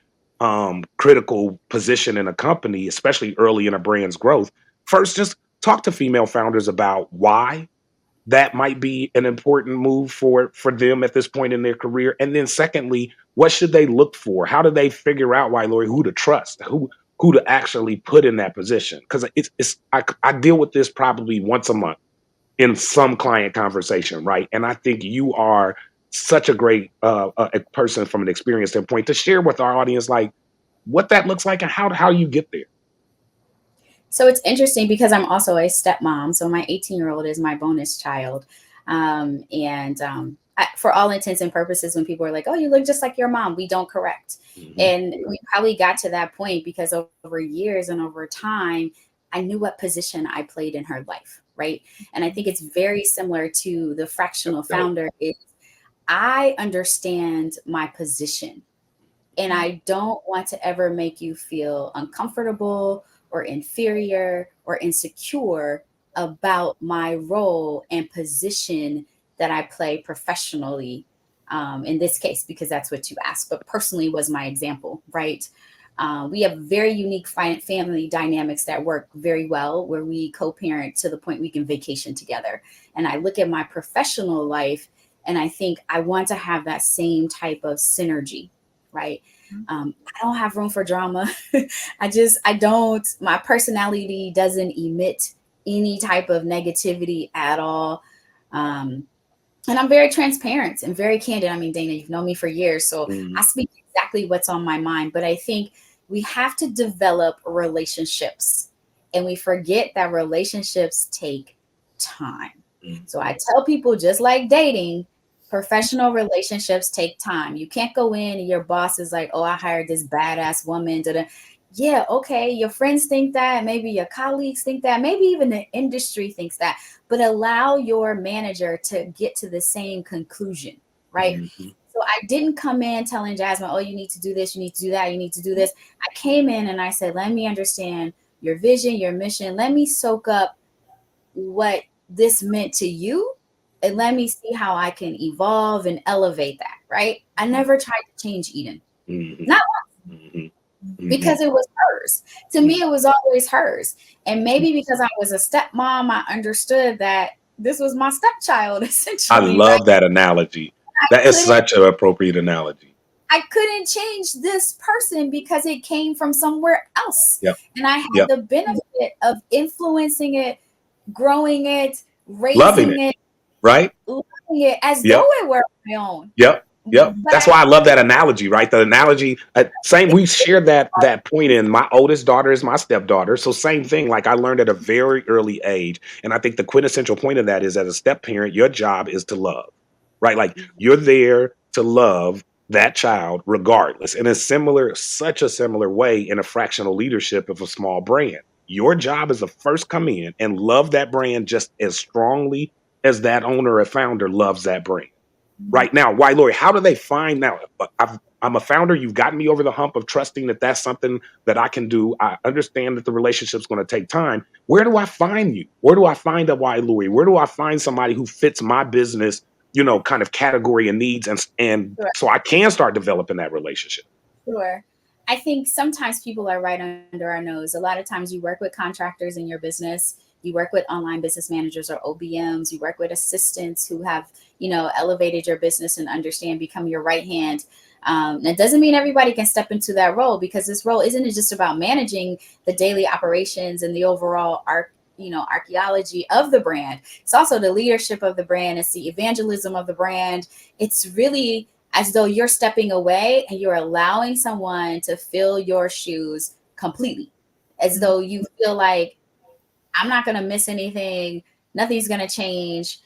critical position in a company, especially early in a brand's growth, first, just talk to female founders about why that might be an important move for them at this point in their career. And then secondly, what should they look for? How do they figure out, Ylorie, who to trust, who to actually put in that position? Because I deal with this probably once a month in some client conversation, right? And I think you are such a great a person from an experience standpoint to share with our audience, like what that looks like and how you get there. So it's interesting because I'm also a stepmom. So my 18-year-old is my bonus child. For all intents and purposes, when people are like, oh, you look just like your mom, we don't correct. And we probably got to that point because over years and over time, I knew what position I played in her life, right? And I think it's very similar to the fractional founder. I understand my position, and I don't want to ever make you feel uncomfortable or inferior or insecure about my role and position that I play professionally, in this case, because that's what you asked, but personally was my example, right? We have very unique family dynamics that work very well, where we co-parent to the point we can vacation together. And I look at my professional life and I think I want to have that same type of synergy, right? I don't have room for drama. I don't, my personality doesn't emit any type of negativity at all. And I'm very transparent and very candid. I mean, Dana, you've known me for years, so I speak exactly what's on my mind. But I think we have to develop relationships, and we forget that relationships take time. So I tell people, just like dating, professional relationships take time. You can't go in and your boss is like, oh, I hired this badass woman. Yeah, okay. Your friends think that. Maybe your colleagues think that. Maybe even the industry thinks that. But allow your manager to get to the same conclusion, right? So I didn't come in telling Jasmine, oh, you need to do this, you need to do that, you need to do this. I came in and I said, let me understand your vision, your mission. Let me soak up what this meant to you, and let me see how I can evolve and elevate that, right? I never tried to change Eden. Not once. Because it was hers. To me, it was always hers. And maybe because I was a stepmom, I understood that this was my stepchild, essentially. I love that analogy. That is such an appropriate analogy. I couldn't change this person because it came from somewhere else. And I had the benefit of influencing it, growing it, raising it, right? Loving it as though it were my own. Yep. But That's I why I love that analogy, right? The analogy, same. We share that point in my oldest daughter is my stepdaughter, so same thing. Like I learned at a very early age, and I think the quintessential point of that is, as a step parent, your job is to love, right? Like you're there to love that child regardless. In a similar, such a similar way, in a fractional leadership of a small brand, your job is to first come in and love that brand just as strongly as that owner or founder loves that brand. Right now, why, Lori? How do they find now? I'm a founder. You've gotten me over the hump of trusting that that's something that I can do. I understand that the relationship's going to take time. Where do I find you? Where do I find a why, Lori? Where do I find somebody who fits my business, kind of category and needs, and sure, so I can start developing that relationship? sure. I think sometimes people are right under our nose. A lot of times you work with contractors in your business, you work with online business managers or OBMs, you work with assistants who have, elevated your business and understand, become your right hand. That doesn't mean everybody can step into that role, because this role isn't just about managing the daily operations and the overall archaeology of the brand. It's also the leadership of the brand. It's the evangelism of the brand. It's really as though you're stepping away and you're allowing someone to fill your shoes completely, as though you feel like, I'm not going to miss anything. Nothing's going to change.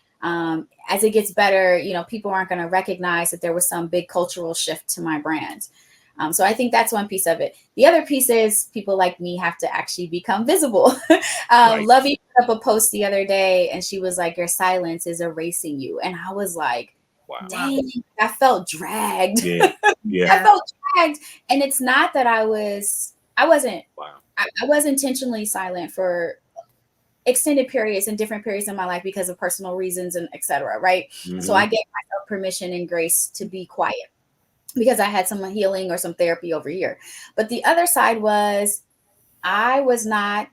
As it gets better, people aren't going to recognize that there was some big cultural shift to my brand. So I think that's one piece of it. The other piece is people like me have to actually become visible. Right. Lovey put up a post the other day and she was like, your silence is erasing you. And I was like, Wow. dang, I felt dragged. Yeah. Yeah. I felt dragged. And it's not that I wasn't Wow. I was intentionally silent for extended periods and different periods in my life because of personal reasons and etc. Right. So I gave myself permission and grace to be quiet because I had some healing or some therapy over here. But the other side was, I was not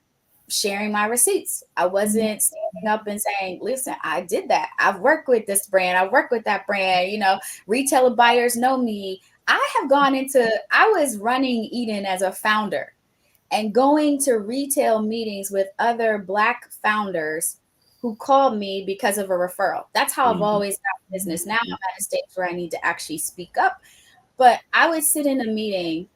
sharing my receipts. I wasn't standing up and saying, listen, I did that. I've worked with this brand. I work with that brand. Retailer buyers know me. I was running Eden as a founder and going to retail meetings with other Black founders who called me because of a referral. That's how I've always got business. Now I'm at a stage where I need to actually speak up. But I would sit in a meeting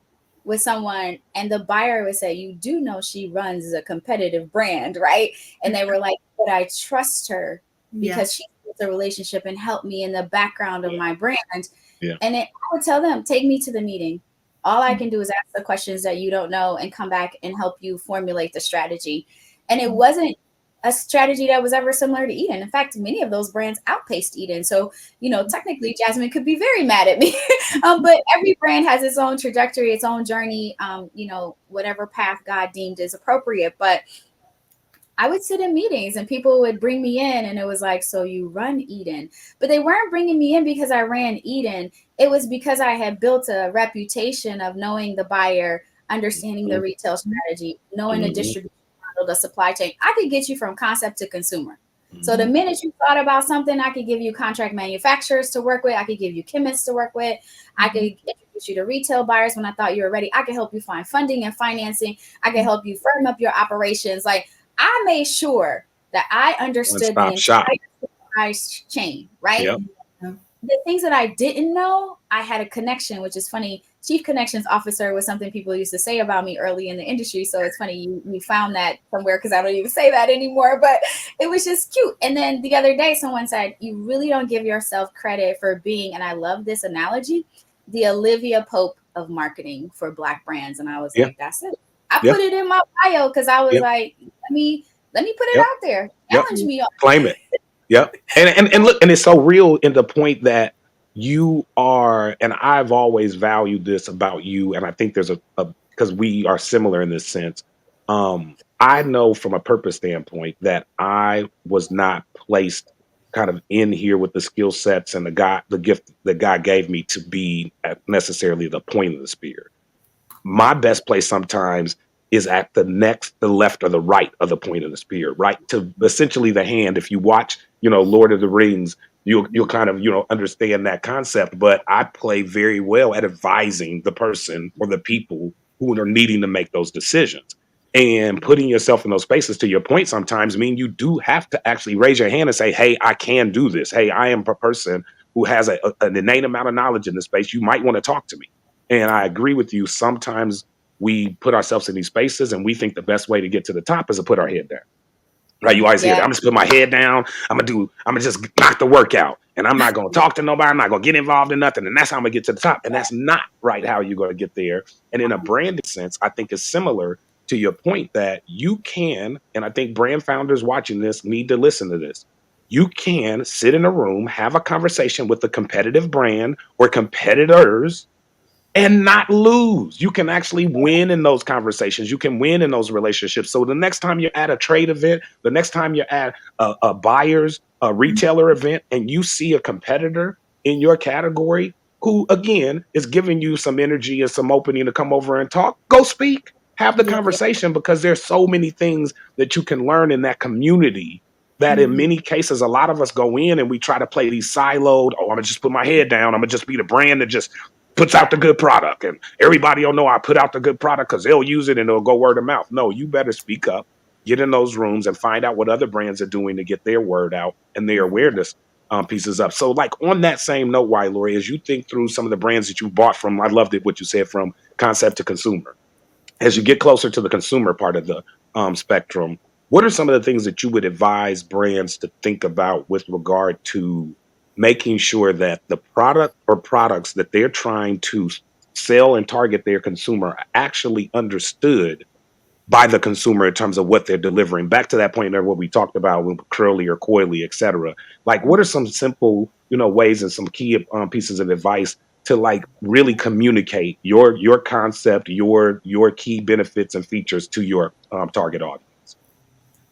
with someone and the buyer would say, you do know she runs a competitive brand, right? And they were like, but I trust her because she built a relationship and helped me in the background of my brand. Yeah. And I would tell them, take me to the meeting. All I can do is ask the questions that you don't know and come back and help you formulate the strategy. And it wasn't a strategy that was ever similar to Eden. In fact, many of those brands outpaced Eden. So, technically Jasmine could be very mad at me, but every brand has its own trajectory, its own journey, whatever path God deemed is appropriate. But I would sit in meetings and people would bring me in and it was like, so you run Eden, but they weren't bringing me in because I ran Eden. It was because I had built a reputation of knowing the buyer, understanding the retail strategy, knowing the distribution model, the supply chain. I could get you from concept to consumer. So the minute you thought about something, I could give you contract manufacturers to work with. I could give you chemists to work with. I could introduce you to retail buyers when I thought you were ready. I could help you find funding and financing. I could help you firm up your operations. Like, I made sure that I understood the entire supply chain, right? Yep. The things that I didn't know, I had a connection, which is funny. Chief Connections Officer was something people used to say about me early in the industry. So it's funny you found that somewhere because I don't even say that anymore, but it was just cute. And then the other day, someone said, you really don't give yourself credit for being, and I love this analogy, the Olivia Pope of marketing for Black brands. And I was like, that's it. I put it in my bio because I was like, let me put it out there. Challenge me on claim it. Yep. And look, and it's so real in the point that you are, and I've always valued this about you, and I think there's a because we are similar in this sense. I know from a purpose standpoint that I was not placed kind of in here with the skill sets and the gift that God gave me to be at necessarily the point of the spear. My best place sometimes is at the left or the right of the point of the spear, right? To essentially the hand. If you watch, Lord of the Rings, you'll kind of, understand that concept. But I play very well at advising the person or the people who are needing to make those decisions. And putting yourself in those spaces, to your point, sometimes mean you do have to actually raise your hand and say, hey, I can do this. Hey, I am a person who has an innate amount of knowledge in this space, you might want to talk to me. And I agree with you. Sometimes we put ourselves in these spaces and we think the best way to get to the top is to put our head down. Right? You always hear that. Yeah. I'm just put my head down. I'm gonna just knock the work out. And I'm not gonna talk to nobody. I'm not gonna get involved in nothing. And that's how I'm gonna get to the top. And that's not right how you're gonna get there. And in a branding sense, I think it's similar to your point that you can, and I think brand founders watching this need to listen to this. You can sit in a room, have a conversation with a competitive brand or competitors and not lose. You can actually win in those conversations. You can win in those relationships. So the next time you're at a trade event, the next time you're at a buyer's, a retailer event, and you see a competitor in your category who, again, is giving you some energy and some opening to come over and talk, go speak, have the Yeah. conversation, because there's so many things that you can learn in that community that in many cases, a lot of us go in and we try to play these siloed, oh, I'm gonna just put my head down. I'm gonna just be the brand that just puts out the good product, and everybody will know I put out the good product because they'll use it and it'll go word of mouth. No, you better speak up, get in those rooms and find out what other brands are doing to get their word out and their awareness pieces up. So like on that same note, Ylorie, as you think through some of the brands that you bought from, I loved it what you said, from concept to consumer. As you get closer to the consumer part of the spectrum, what are some of the things that you would advise brands to think about with regard to making sure that the product or products that they're trying to sell and target their consumer are actually understood by the consumer in terms of what they're delivering? Back to that point there, what we talked about with curly or coily, et cetera. Like, what are some simple, ways and some key pieces of advice to like really communicate your concept, your key benefits and features to your target audience?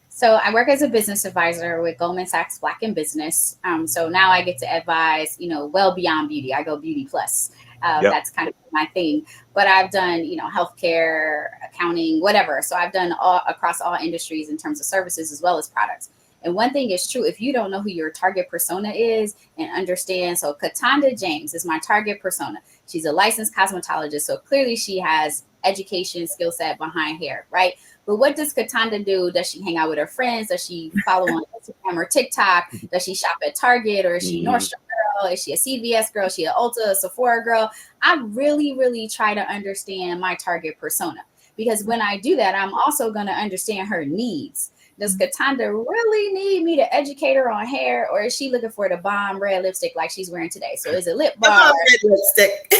So I work as a business advisor with Goldman Sachs Black in Business. So now I get to advise, well beyond beauty. I go beauty plus. Yep. That's kind of my thing. But I've done, healthcare, accounting, whatever. So I've done all across all industries in terms of services as well as products. And one thing is true, if you don't know who your target persona is and understand, so Cataanda James is my target persona. She's a licensed cosmetologist. So clearly she has education, skill set behind hair, right? But what does Cataanda do? Does she hang out with her friends? Does she follow on Instagram or TikTok? Does she shop at Target, or is she Nordstrom girl? Is she a CVS girl? Is she an Ulta, a Sephora girl? I really, really try to understand my target persona, because when I do that, I'm also going to understand her needs. Does Cataanda really need me to educate her on hair, or is she looking for the bomb red lipstick like she's wearing today? So is it lip balm? Lipstick.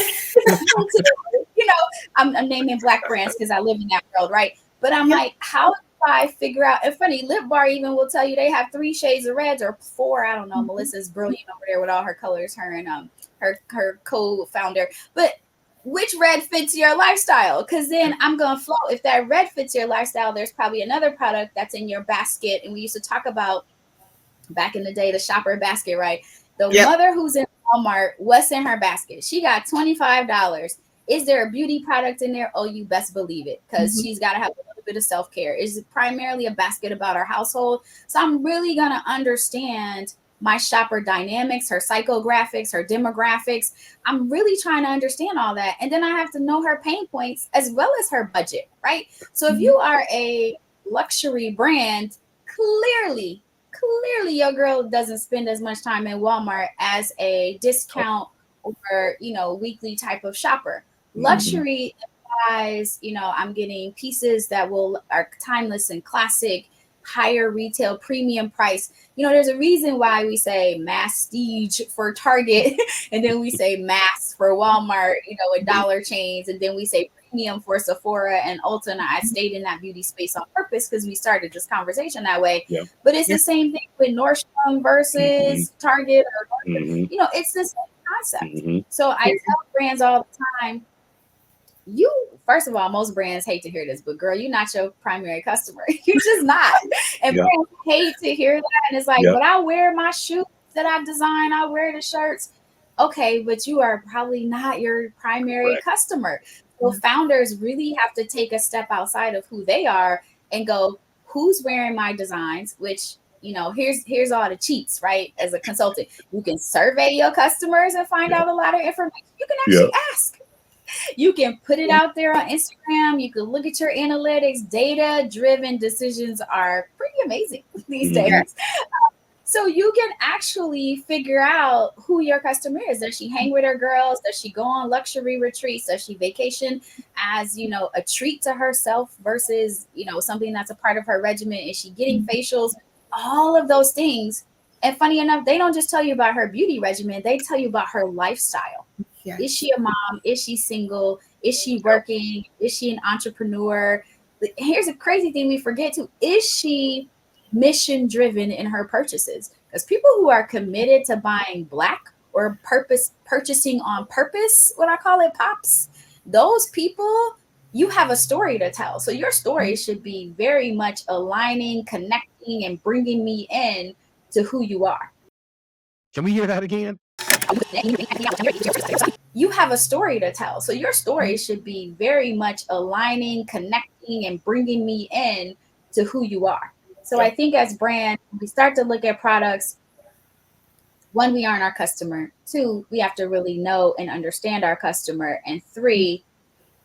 I'm naming Black brands because I live in that world, right? But I'm like, how do I figure out? And funny, Lip Bar even will tell you they have 3 shades of reds or 4. I don't know. Melissa's brilliant over there with all her colors, her and her co-founder. But which red fits your lifestyle? Because then I'm going to flow. If that red fits your lifestyle, there's probably another product that's in your basket. And we used to talk about back in the day, the shopper basket, right? The mother who's in Walmart, what's in her basket? She got $25. Is there a beauty product in there? Oh, you best believe it, because she's got to have a little bit of self-care. Is it primarily a basket about her household? So I'm really going to understand my shopper dynamics, her psychographics, her demographics. I'm really trying to understand all that. And then I have to know her pain points as well as her budget, right? So if you are a luxury brand, clearly your girl doesn't spend as much time in Walmart as a discount or, weekly type of shopper. Luxury implies, I'm getting pieces that are timeless and classic, higher retail, premium price. There's a reason why we say masstige for Target, and then we say mass for Walmart, with dollar chains, and then we say premium for Sephora and Ulta. And I stayed in that beauty space on purpose because we started this conversation that way. Yeah. But it's the same thing with Nordstrom versus Target, or it's the same concept. So I tell brands all the time, first of all, most brands hate to hear this, but girl, you're not your primary customer. You're just not. And brands hate to hear that. And it's like, but I wear my shoes that I design. I wear the shirts. Okay, but you are probably not your primary customer. So founders really have to take a step outside of who they are and go, who's wearing my designs? Which, here's all the cheats, right? As a consultant, you can survey your customers and find out a lot of information. You can actually ask. You can put it out there on Instagram. You can look at your analytics. Data-driven decisions are pretty amazing these days. So you can actually figure out who your customer is. Does she hang with her girls? Does she go on luxury retreats? Does she vacation as, a treat to herself versus, something that's a part of her regimen? Is she getting facials? All of those things. And funny enough, they don't just tell you about her beauty regimen. They tell you about her lifestyle. Yes. Is she a mom? Is she single? Is she working? Is she an entrepreneur? Here's a crazy thing we forget too. Is she mission driven in her purchases? Because people who are committed to buying black or purchasing on purpose, what I call it, pops, those people, you have a story to tell. So your story should be very much aligning, connecting, and bringing me in to who you are. Can we hear that again? You have a story to tell. So your story should be very much aligning, connecting, and bringing me in to who you are. So I think as brands, we start to look at products. One, we aren't our customer. Two, we have to really know and understand our customer. And three,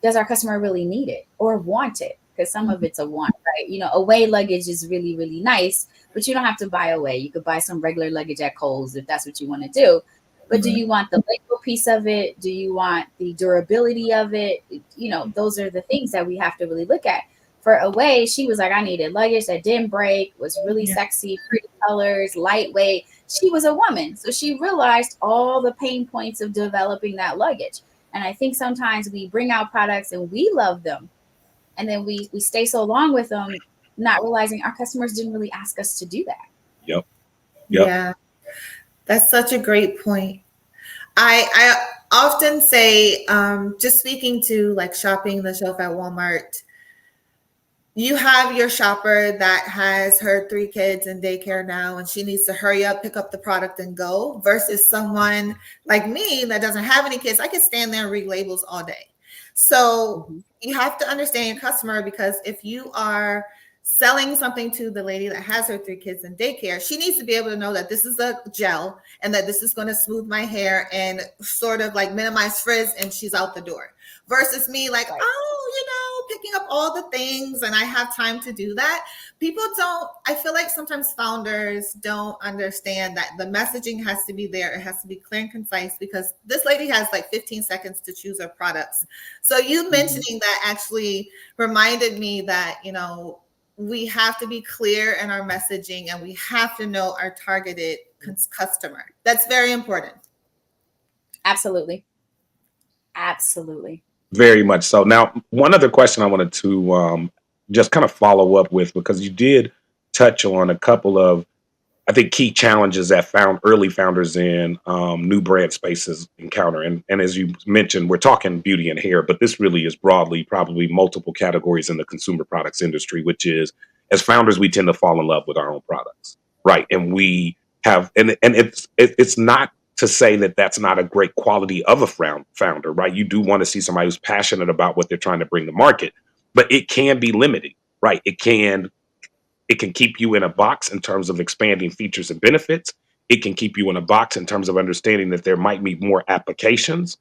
does our customer really need it or want it? Because some of it's a want, right? Away luggage is really, really nice, but you don't have to buy away. You could buy some regular luggage at Kohl's if that's what you want to do. But do you want the label piece of it? Do you want the durability of it? Those are the things that we have to really look at. For Away, she was like, I needed luggage that didn't break, was really sexy, pretty colors, lightweight. She was a woman. So she realized all the pain points of developing that luggage. And I think sometimes we bring out products and we love them. And then we stay so long with them, not realizing our customers didn't really ask us to do that. Yep. Yeah. That's such a great point. I often say, just speaking to like shopping the shelf at Walmart, you have your shopper that has her 3 kids in daycare now, and she needs to hurry up, pick up the product and go, versus someone like me that doesn't have any kids. I can stand there and read labels all day. So you have to understand your customer, because if you are selling something to the lady that has her 3 kids in daycare, she needs to be able to know that this is a gel and that this is going to smooth my hair and sort of like minimize frizz, and she's out the door. Versus me like, picking up all the things and I have time to do that. I feel like sometimes founders don't understand that the messaging has to be there. It has to be clear and concise, because this lady has like 15 seconds to choose her products. So you mentioning that actually reminded me that, we have to be clear in our messaging and we have to know our targeted customer. That's very important. Absolutely. Absolutely. Very much so. Now, one other question I wanted to just kind of follow up with, because you did touch on a couple of, I think, key challenges that early founders in new brand spaces encounter. And as you mentioned, we're talking beauty and hair, but this really is broadly probably multiple categories in the consumer products industry, which is, as founders, we tend to fall in love with our own products, right? And we have, and it's not to say that that's not a great quality of a founder, right? You do want to see somebody who's passionate about what they're trying to bring to market, but it can be limiting, right? It can keep you in a box in terms of expanding features and benefits. It can keep you in a box in terms of understanding that there might be more applications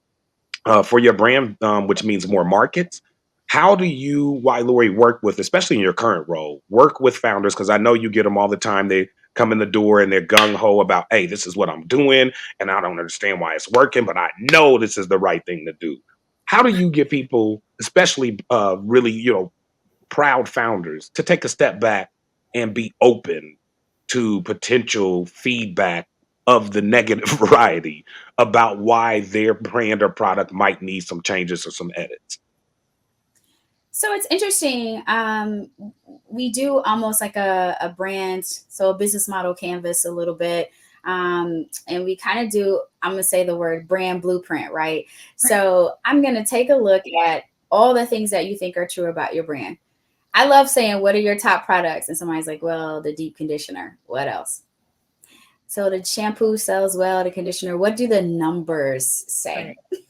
for your brand, which means more markets. How do you, Ylorie, work with, especially in your current role, work with founders? Because I know you get them all the time. They come in the door and they're gung ho about, hey, this is what I'm doing, and I don't understand why it's working, but I know this is the right thing to do. How do you get people, especially really, proud founders, to take a step back and be open to potential feedback of the negative variety about why their brand or product might need some changes or some edits? So it's interesting. We do almost like a brand, so a business model canvas a little bit. And we kind of do, I'm going to say the word brand blueprint, right? So I'm going to take a look at all the things that you think are true about your brand. I love saying, what are your top products? And somebody's like, well, the deep conditioner. What else? So the shampoo sells well, the conditioner. What do the numbers say? Right.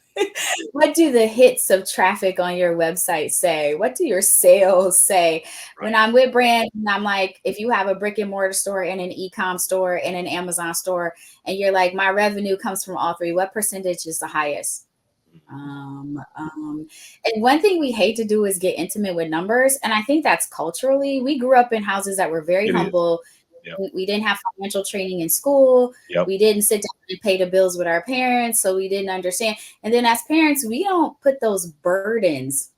What do the hits of traffic on your website say? What do your sales say? Right. When I'm with brands, and I'm like, if you have a brick and mortar store and an e-com store and an Amazon store, and you're like, my revenue comes from all three, what percentage is the highest? And one thing we hate to do is get intimate with numbers. And I think that's culturally, we grew up in houses that were very humble. Yep. We didn't have financial training in school. Yep. We didn't sit down and pay the bills with our parents, so we didn't understand. And then as parents, we don't put those burdens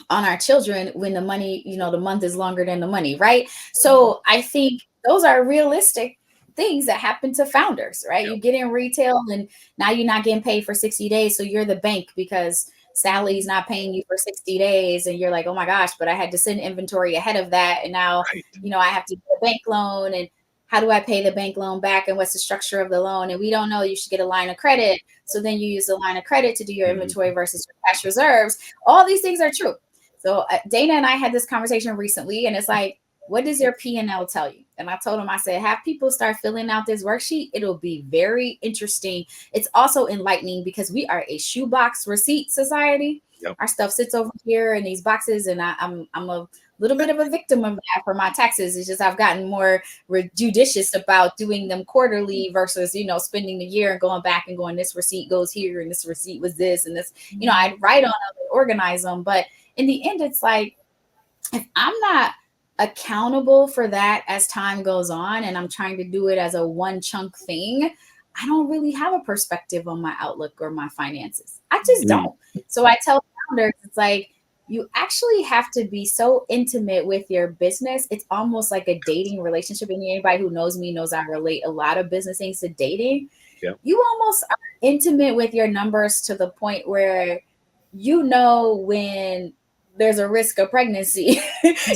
on our children when the money, the month is longer than the money, right? So I think those are realistic things that happen to founders, right? Yep. You get in retail and now you're not getting paid for 60 days. So you're the bank because Sally's not paying you for 60 days. And you're like, oh my gosh, but I had to send inventory ahead of that. And now, Right. I have to get a bank loan. And how do I pay the bank loan back? And what's the structure of the loan? And we don't know. You should get a line of credit. So then you use the line of credit to do your inventory versus your cash reserves. All these things are true. So Dana and I had this conversation recently, and it's like, what does your P&L tell you? And I told him, I said, have people start filling out this worksheet. It'll be very interesting. It's also enlightening because we are a shoebox receipt society. Yep. Our stuff sits over here in these boxes, and I'm a little bit of a victim of that for my taxes. It's just I've gotten more judicious about doing them quarterly versus, spending the year and going back and going, this receipt goes here and this receipt was this and this. I write on them and organize them. But in the end, it's like, if I'm not accountable for that as time goes on and I'm trying to do it as a one chunk thing, I don't really have a perspective on my outlook or my finances. I just don't. So I tell founders, it's like, you actually have to be so intimate with your business. It's almost like a dating relationship. And anybody who knows me knows I relate a lot of business things to dating. Yep. You almost are intimate with your numbers to the point where when there's a risk of pregnancy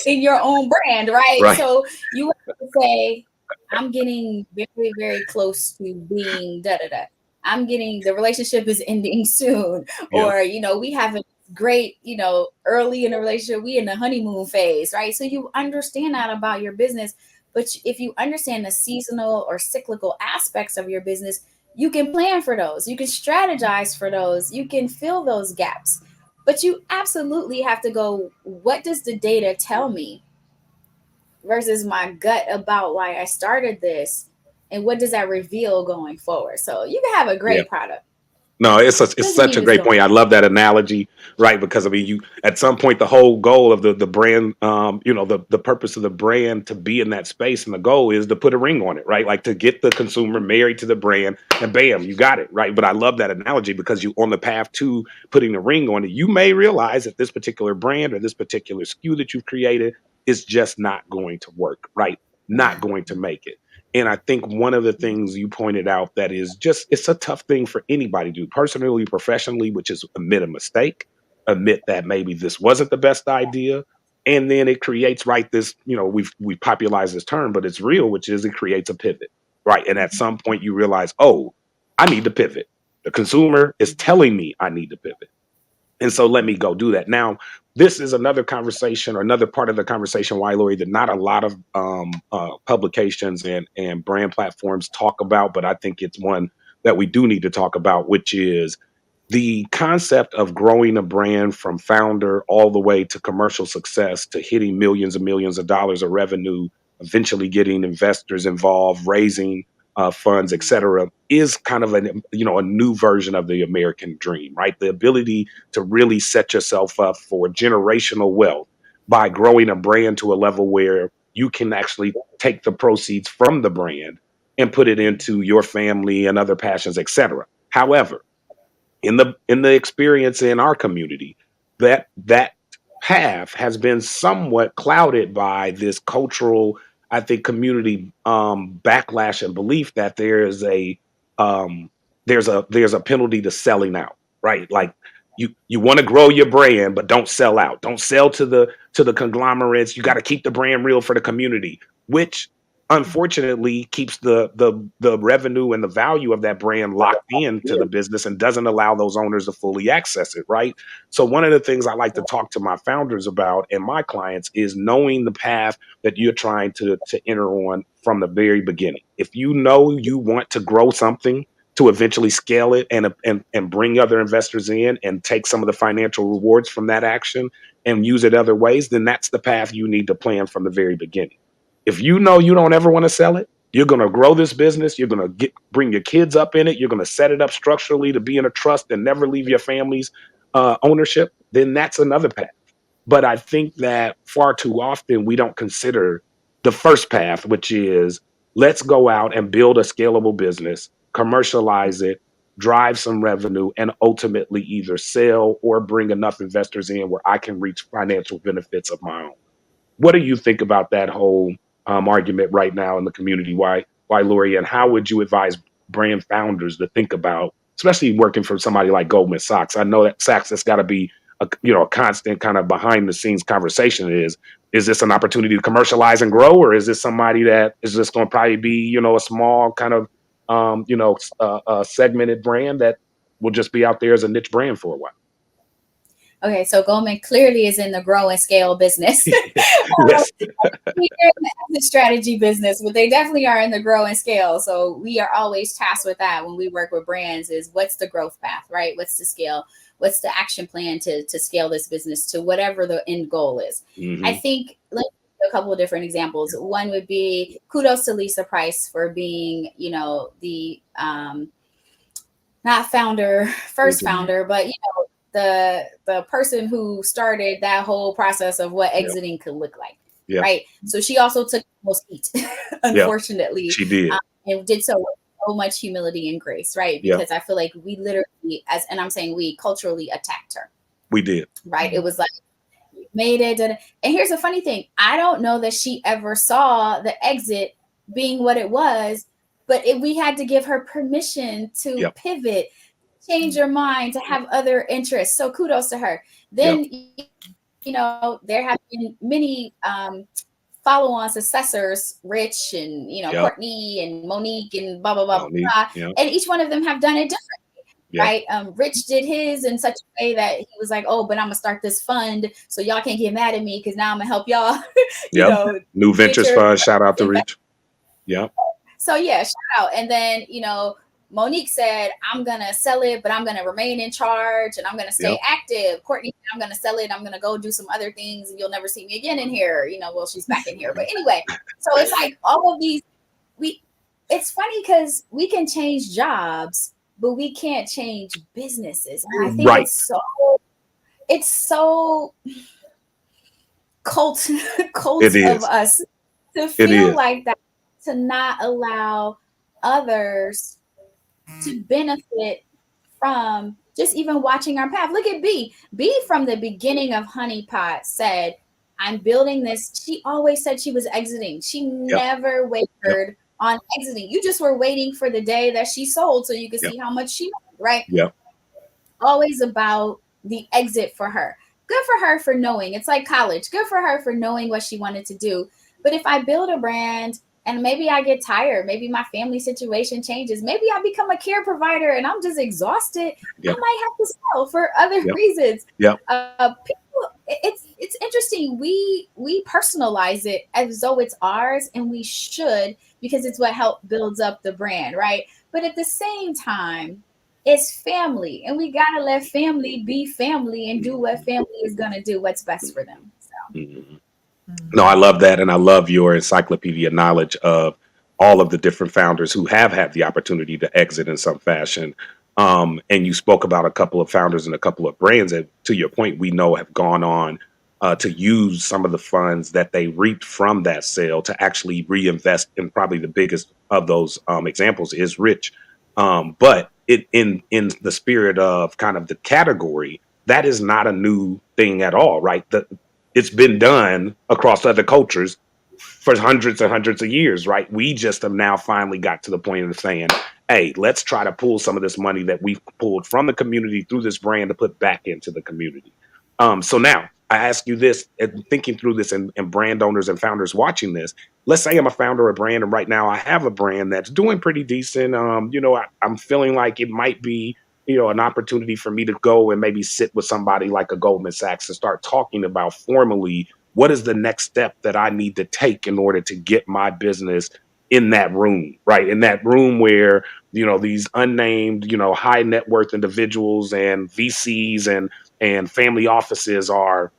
in your own brand, right? So you have to say, I'm getting very, very close to being da-da-da. The relationship is ending soon. Or, we have a great, early in a relationship, we in the honeymoon phase, right? So you understand that about your business. But if you understand the seasonal or cyclical aspects of your business, you can plan for those. You can strategize for those. You can fill those gaps. But you absolutely have to go, what does the data tell me versus my gut about why I started this? And what does that reveal going forward? So you can have a great product. No, it's such a great point. I love that analogy, right? Because you at some point the whole goal of the brand, the purpose of the brand to be in that space, and the goal is to put a ring on it, right? Like to get the consumer married to the brand, and bam, you got it, right? But I love that analogy because you on the path to putting a ring on it, you may realize that this particular brand or this particular SKU that you've created is just not going to work, right? Not going to make it. And I think one of the things you pointed out that is it's a tough thing for anybody to do, personally, professionally, which is admit a mistake, admit that maybe this wasn't the best idea. And then it creates, this, we've popularized this term, but it's real, which is it creates a pivot, right? And at some point you realize, oh, I need to pivot. The consumer is telling me I need to pivot. And so let me go do that. Now, this is another conversation or another part of the conversation, Ylorie, that not a lot of publications and brand platforms talk about, but I think it's one that we do need to talk about, which is the concept of growing a brand from founder all the way to commercial success, to hitting millions and millions of dollars of revenue, eventually getting investors involved, raising funds, et cetera, is kind of a new version of the American dream, right? The ability to really set yourself up for generational wealth by growing a brand to a level where you can actually take the proceeds from the brand and put it into your family and other passions, et cetera. However, in the experience in our community, that path has been somewhat clouded by this cultural, I think, community backlash and belief that there's a penalty to selling out, right? Like you want to grow your brand, but don't sell out. Don't sell to the conglomerates. You got to keep the brand real for the community, which unfortunately keeps the revenue and the value of that brand locked into the business and doesn't allow those owners to fully access it, right? So one of the things I like to talk to my founders about and my clients is knowing the path that you're trying to enter on from the very beginning. If you know you want to grow something to eventually scale it and bring other investors in and take some of the financial rewards from that action and use it other ways, then that's the path you need to plan from the very beginning. If you know you don't ever want to sell it, you're going to grow this business, you're going to bring your kids up in it, you're going to set it up structurally to be in a trust and never leave your family's ownership, then that's another path. But I think that far too often we don't consider the first path, which is let's go out and build a scalable business, commercialize it, drive some revenue, and ultimately either sell or bring enough investors in where I can reach financial benefits of my own. What do you think about that whole argument right now in the community? Why, Lori, and how would you advise brand founders to think about, especially working for somebody like Goldman Sachs? I know that Sachs has got to be a constant kind of behind the scenes conversation. Is this an opportunity to commercialize and grow, or is this somebody that is just going to probably be a small kind of segmented brand that will just be out there as a niche brand for a while? Okay, so Goldman clearly is in the grow and scale business. Yes. We're in the exit strategy business, but they definitely are in the grow and scale. So we are always tasked with that when we work with brands is what's the growth path, right? What's the scale? What's the action plan to scale this business to whatever the end goal is? I think let's give a couple of different examples. One would be kudos to Lisa Price for being, the not founder, first founder, but the person who started that whole process of what exiting could look like. Yeah. Right. So she also took most heat, unfortunately. She did. And did so with so much humility and grace, right? Because I feel like we literally, and I'm saying we culturally attacked her. We did. Right. It was like, you made it. And here's the funny thing. I don't know that she ever saw the exit being what it was, but we had to give her permission to pivot, change your mind, to have other interests. So kudos to her. Then, there have been many follow-on successors, Rich and, Courtney and Monique and blah, blah, blah, blah. And each one of them have done it differently, right? Rich did his in such a way that he was like, oh, but I'm going to start this fund so y'all can't get mad at me because now I'm going to help y'all. New Ventures Fund. Shout out to Rich. Yeah. So, shout out. And then, Monique said, I'm going to sell it, but I'm going to remain in charge and I'm going to stay active. Courtney, I'm going to sell it. I'm going to go do some other things and you'll never see me again in here. Well, she's back in here. But anyway, so it's like all of these, it's funny because we can change jobs, but we can't change businesses. And I think it's so cult of us to feel like that, to not allow others to benefit from just even watching our path. Look at B. B from the beginning of Honey Pot said, I'm building this. She always said she was exiting. She never wavered on exiting. You just were waiting for the day that she sold so you could see how much she made, right? Always about the exit for her. Good for her for knowing. It's like college. Good for her for knowing what she wanted to do. But if I build a brand and maybe I get tired, maybe my family situation changes, maybe I become a care provider and I'm just exhausted, I might have to sell for other reasons. People, it's interesting. We personalize it as though it's ours, and we should, because it's what builds up the brand, right? But at the same time, it's family, and we gotta let family be family and do what family is gonna do, what's best for them. So. No, I love that. And I love your encyclopedia knowledge of all of the different founders who have had the opportunity to exit in some fashion. And you spoke about a couple of founders and a couple of brands that, to your point, we know have gone on to use some of the funds that they reaped from that sale to actually reinvest in. Probably the biggest of those examples is Rich. But in the spirit of kind of the category, that is not a new thing at all, right? It's been done across other cultures for hundreds and hundreds of years, right? We just have now finally got to the point of saying, hey, let's try to pull some of this money that we've pulled from the community through this brand to put back into the community. So now I ask you this, and thinking through this, and brand owners and founders watching this, let's say I'm a founder of a brand, and right now I have a brand that's doing pretty decent. I'm feeling like it might be an opportunity for me to go and maybe sit with somebody like a Goldman Sachs and start talking about formally what is the next step that I need to take in order to get my business in that room, right? In that room where, these unnamed, high net worth individuals and VCs and family offices are,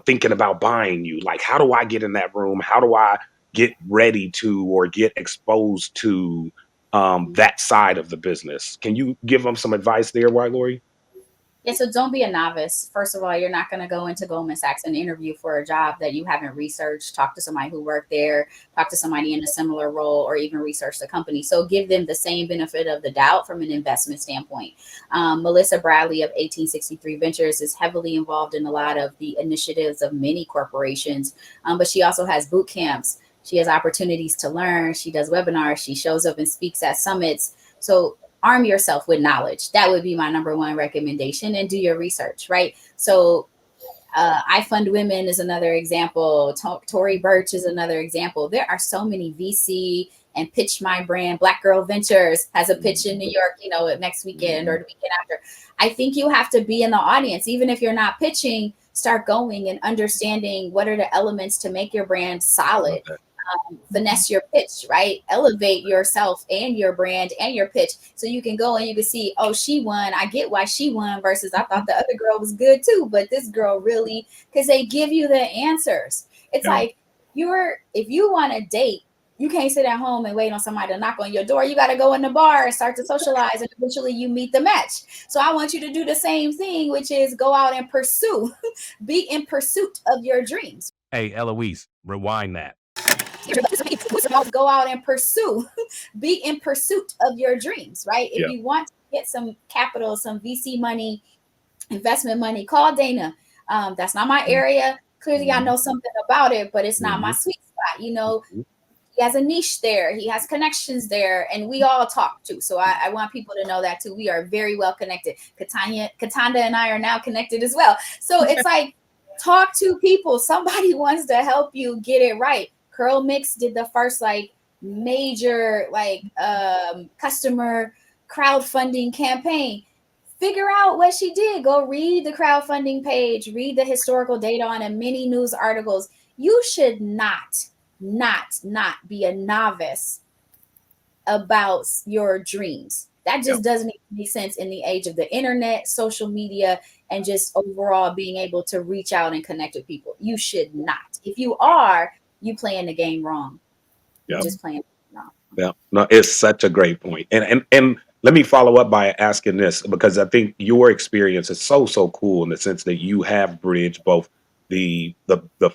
thinking about buying you. Like, how do I get in that room? How do I get ready to or get exposed to that side of the business? Can you give them some advice there, Ylorie? Yeah, so don't be a novice. First of all, you're not going to go into Goldman Sachs and interview for a job that you haven't researched. Talk to somebody who worked there, talk to somebody in a similar role, or even research the company. So give them the same benefit of the doubt from an investment standpoint. Melissa Bradley of 1863 Ventures is heavily involved in a lot of the initiatives of many corporations, but she also has boot camps. She has opportunities to learn. She does webinars. She shows up and speaks at summits. So arm yourself with knowledge. That would be my number one recommendation, and do your research, right? So I Fund Women is another example. Tory Burch is another example. There are so many VC and Pitch My Brand. Black Girl Ventures has a pitch in New York, next weekend or the weekend after. I think you have to be in the audience. Even if you're not pitching, start going and understanding what are the elements to make your brand solid. Finesse your pitch, right? Elevate yourself and your brand and your pitch, so you can go and you can see, oh, she won. I get why she won versus I thought the other girl was good too, but this girl really, because they give you the answers. It's like if you want to date, you can't sit at home and wait on somebody to knock on your door. You got to go in the bar and start to socialize, and eventually you meet the match. So I want you to do the same thing, which is go out and pursue, be in pursuit of your dreams. Hey, Eloise, rewind that. Go out and pursue, be in pursuit of your dreams, right? If you want to get some capital, some VC money, investment money, call Dana. That's not my area. Clearly, I know something about it, but it's not my sweet spot. He has a niche there. He has connections there, and we all talk too. So I want people to know that too. We are very well connected. Cataanda and I are now connected as well. So it's like, talk to people. Somebody wants to help you get it right. Curl Mix did the first major customer crowdfunding campaign. Figure out what she did. Go read the crowdfunding page, read the historical data on it, many news articles. You should not be a novice about your dreams. That just doesn't make sense in the age of the internet, social media, and just overall being able to reach out and connect with people. You should not. If you are, you playing the game wrong. You're just playing wrong. Yeah, no, it's such a great point. And let me follow up by asking this, because I think your experience is so cool in the sense that you have bridged both the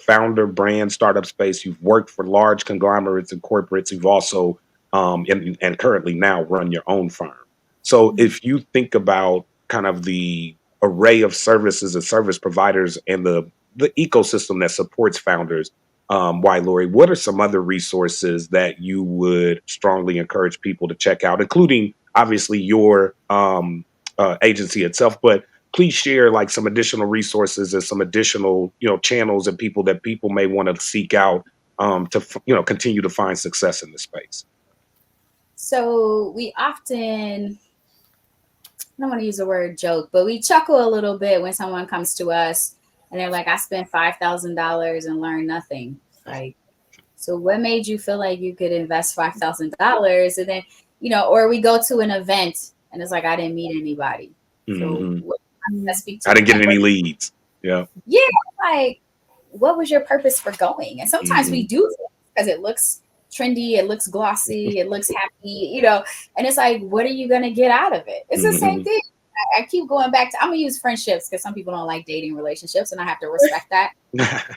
founder brand startup space. You've worked for large conglomerates and corporates. You've also and currently now run your own firm. So if you think about kind of the array of services and service providers and the ecosystem that supports founders, Ylorie, what are some other resources that you would strongly encourage people to check out, including obviously your agency itself, but please share some additional resources and some additional, channels and people that people may want to seek out to, continue to find success in this space. So we often, I don't want to use the word joke, but we chuckle a little bit when someone comes to us and they're like, I spent $5,000 and learned nothing. Like, so what made you feel like you could invest $5,000? And then, or we go to an event and it's like, I didn't meet anybody. So I didn't get any leads. Yeah. Yeah. Like, what was your purpose for going? And sometimes we do because it looks trendy, it looks glossy, it looks happy, and it's like, what are you going to get out of it? It's the same thing. I keep going back to, I'm gonna use friendships because some people don't like dating relationships, and I have to respect that.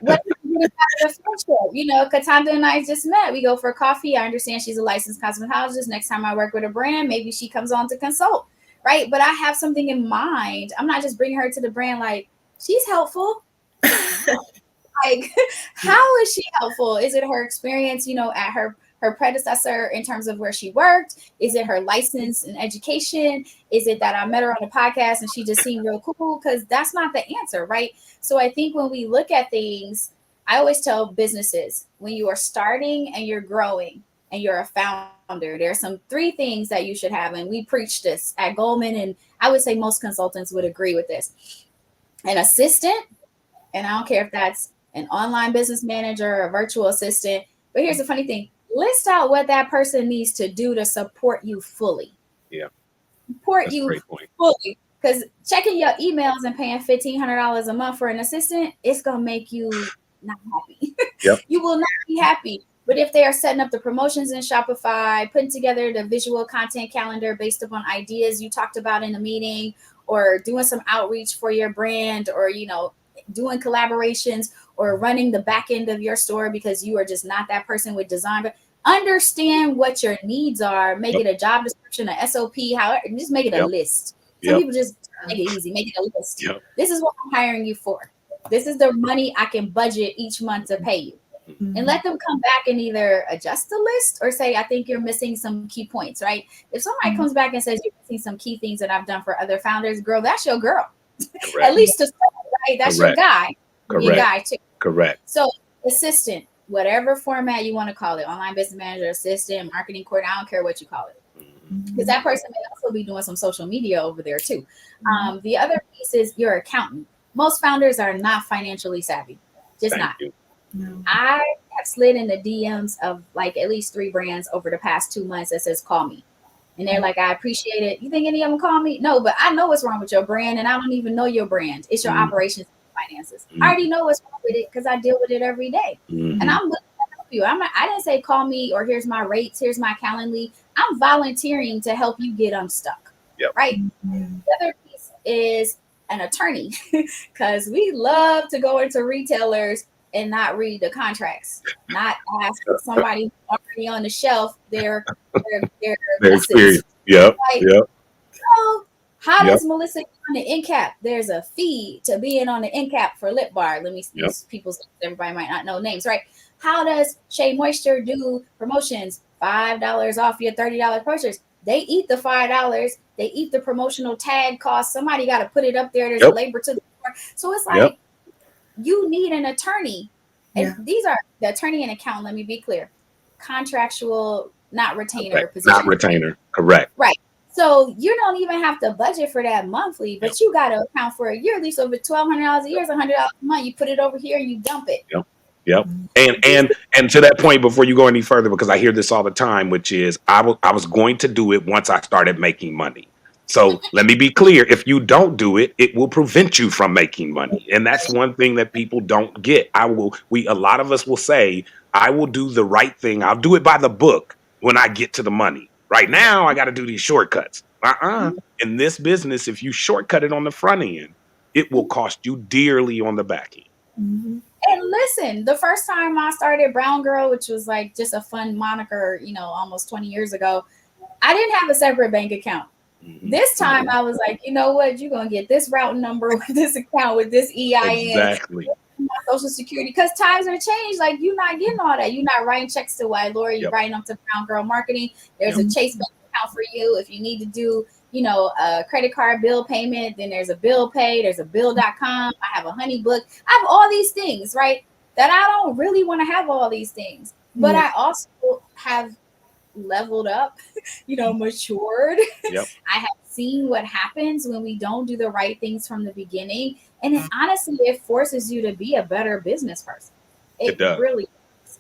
What do you get out of a friendship? Cataanda and I just met. We go for coffee. I understand she's a licensed cosmetologist. Next time I work with a brand, maybe she comes on to consult, right? But I have something in mind. I'm not just bringing her to the brand like she's helpful. Like, how is she helpful? Is it her experience, at her predecessor in terms of where she worked? Is it her license and education? Is it that I met her on a podcast and she just seemed real cool? Because that's not the answer, right? So I think when we look at things, I always tell businesses, when you are starting and you're growing and you're a founder, there are some 3 things that you should have. And we preach this at Goldman, and I would say most consultants would agree with this. An assistant, and I don't care if that's an online business manager or a virtual assistant, but here's the funny thing. List out what that person needs to do to support you fully. Yeah. Support you fully. Because checking your emails and paying $1,500 a month for an assistant, it's going to make you not happy. Yep. You will not be happy. But if they are setting up the promotions in Shopify, putting together the visual content calendar based upon ideas you talked about in the meeting, or doing some outreach for your brand, or, doing collaborations, or running the back end of your store because you are just not that person with design. But understand what your needs are, make it a job description, a SOP, however, just make it a list. Some people just make it easy, make it a list. This is what I'm hiring you for. This is the money I can budget each month to pay you. And let them come back and either adjust the list or say, I think you're missing some key points, right? If somebody comes back and says you're missing some key things that I've done for other founders, girl, that's your girl. At least to start, right? That's your guy. Your guy too. Correct. So assistant, whatever format you want to call it, online business manager, assistant, marketing coordinator, I don't care what you call it. Because that person may also be doing some social media over there too. The other piece is your accountant. Most founders are not financially savvy. Just not. I have slid in the DMs of like at least 3 brands over the past 2 months that says, call me. And they're like, I appreciate it. You think any of them call me? No, but I know what's wrong with your brand, and I don't even know your brand. It's your operations and finances. I already know what's wrong with it because I deal with it every day. And I'm willing to help you. I didn't say call me or here's my rates, here's my Calendly. I'm volunteering to help you get unstuck. Right? The other piece is an attorney, because we love to go into retailers and not read the contracts, not ask somebody already on the shelf their experience. So how does Melissa get on the end cap? There's a fee to being on the end cap for Lip Bar. Let me use people's, everybody might not know names, right? How does Shea Moisture do promotions? $5 off your $30 purchase. They eat the $5. They eat the promotional tag cost. Somebody got to put it up there. There's a labor to the store. So it's like, you need an attorney. And these are the attorney and accountant. Let me be clear. Contractual, not retainer position. Not retainer. Correct. Right. So you don't even have to budget for that monthly, but you got to account for a yearly. So if it's $1,200 a year, it's $100 a month. You put it over here and you dump it. And to that point, before you go any further, because I hear this all the time, which is I was going to do it once I started making money. So let me be clear. If you don't do it, it will prevent you from making money. And that's one thing that people don't get. A lot of us will say, I will do the right thing. I'll do it by the book when I get to the money. Right now, I got to do these shortcuts. In this business, if you shortcut it on the front end, it will cost you dearly on the back end. And listen, the first time I started Brown Girl, which was like just a fun moniker, almost 20 years ago, I didn't have a separate bank account. This time I was like, you know what? You're going to get this routing number with this account, with this EIN. Exactly. My social security, because times are changed. Like, you're not getting all that. You're not writing checks to Ylorie. You're writing them to Brown Girl Marketing. There's a Chase bank account for you. If you need to do, a credit card bill payment, then there's a bill pay. There's a bill.com. I have a Honeybook. I have all these things, right? That I don't really want to have all these things. But I also have leveled up, matured. I have seen what happens when we don't do the right things from the beginning. And honestly, it forces you to be a better business person. It does. Really does.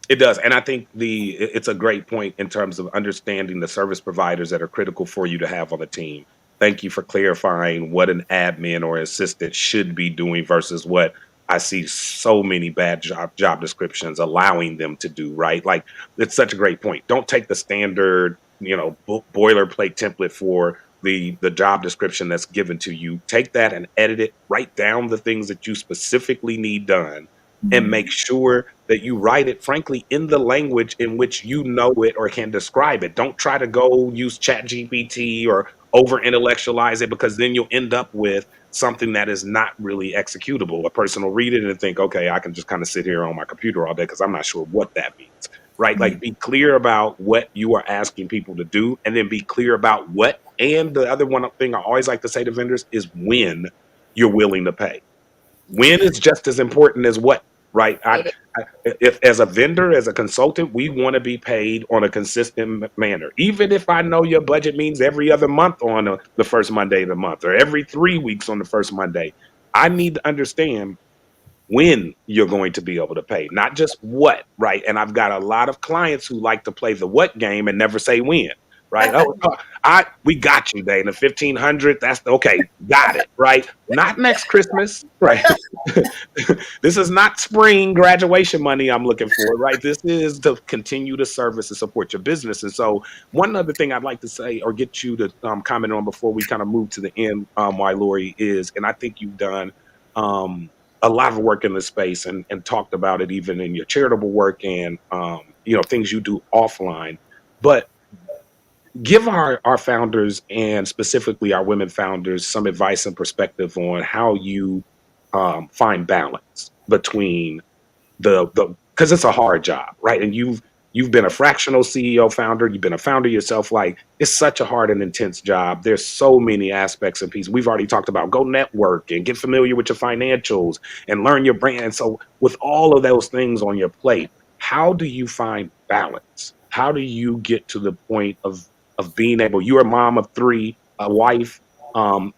It does. And I think it's a great point in terms of understanding the service providers that are critical for you to have on the team. Thank you for clarifying what an admin or assistant should be doing versus what I see so many bad job descriptions allowing them to do, right? Like, it's such a great point. Don't take the standard, boilerplate template for the job description that's given to you. Take that and edit it, write down the things that you specifically need done, and make sure that you write it, frankly, in the language in which you know it or can describe it. Don't try to go use ChatGPT or over intellectualize it, because then you'll end up with something that is not really executable. A person will read it and think, okay, I can just kind of sit here on my computer all day because I'm not sure what that means, right? Like, be clear about what you are asking people to do, and then be clear about what. And the other thing I always like to say to vendors is when you're willing to pay. When is just as important as what, right? If as a vendor, as a consultant, we want to be paid on a consistent manner. Even if I know your budget means every other month on the first Monday of the month, or every 3 weeks on the first Monday, I need to understand when you're going to be able to pay, not just what, right? And I've got a lot of clients who like to play the what game and never say when. right? We got you, Dana. 1,500. That's okay. Got it, right? Not next Christmas, right? This is not spring graduation money I'm looking for, right? This is to continue to service and support your business. And so, one other thing I'd like to say or get you to comment on before we kind of move to the end, Ylorie, is, and I think you've done a lot of work in this space and talked about it even in your charitable work and things you do offline, but give our founders and specifically our women founders some advice and perspective on how you find balance between the because it's a hard job, right? And you've been a fractional CEO founder, you've been a founder yourself. Like, it's such a hard and intense job. There's so many aspects and pieces. We've already talked about go network and get familiar with your financials and learn your brand. So with all of those things on your plate, how do you find balance? How do you get to the point of being able, you're a mom of three, a wife,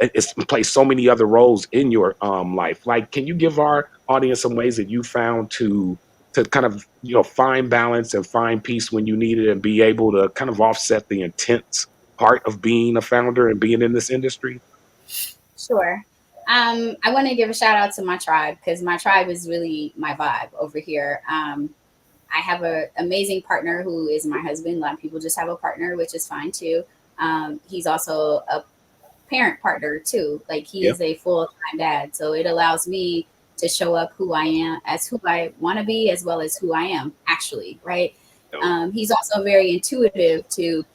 it's play so many other roles in your life. Like, can you give our audience some ways that you found to kind of find balance and find peace when you need it and be able to kind of offset the intense part of being a founder and being in this industry? Sure. I want to give a shout out to my tribe, because my tribe is really my vibe over here. I have an amazing partner who is my husband. A lot of people just have a partner, which is fine too. He's also a parent partner too. Like, he is a full-time dad. So it allows me to show up who I am as who I want to be, as well as who I am actually, right? He's also very intuitive to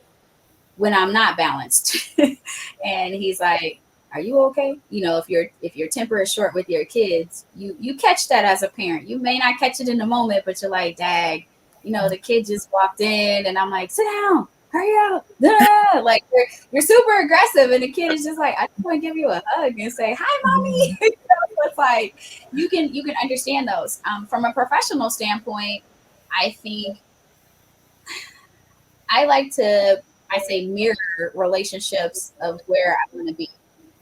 when I'm not balanced. And he's like, are you okay? If your temper is short with your kids, you catch that as a parent. You may not catch it in the moment, but you're like, dag, the kid just walked in, and I'm like, sit down, hurry up. Like, you're super aggressive, and the kid is just like, I just want to give you a hug and say, hi, mommy. It's like, you can understand those. From a professional standpoint, I think I like to, mirror relationships of where I want to be.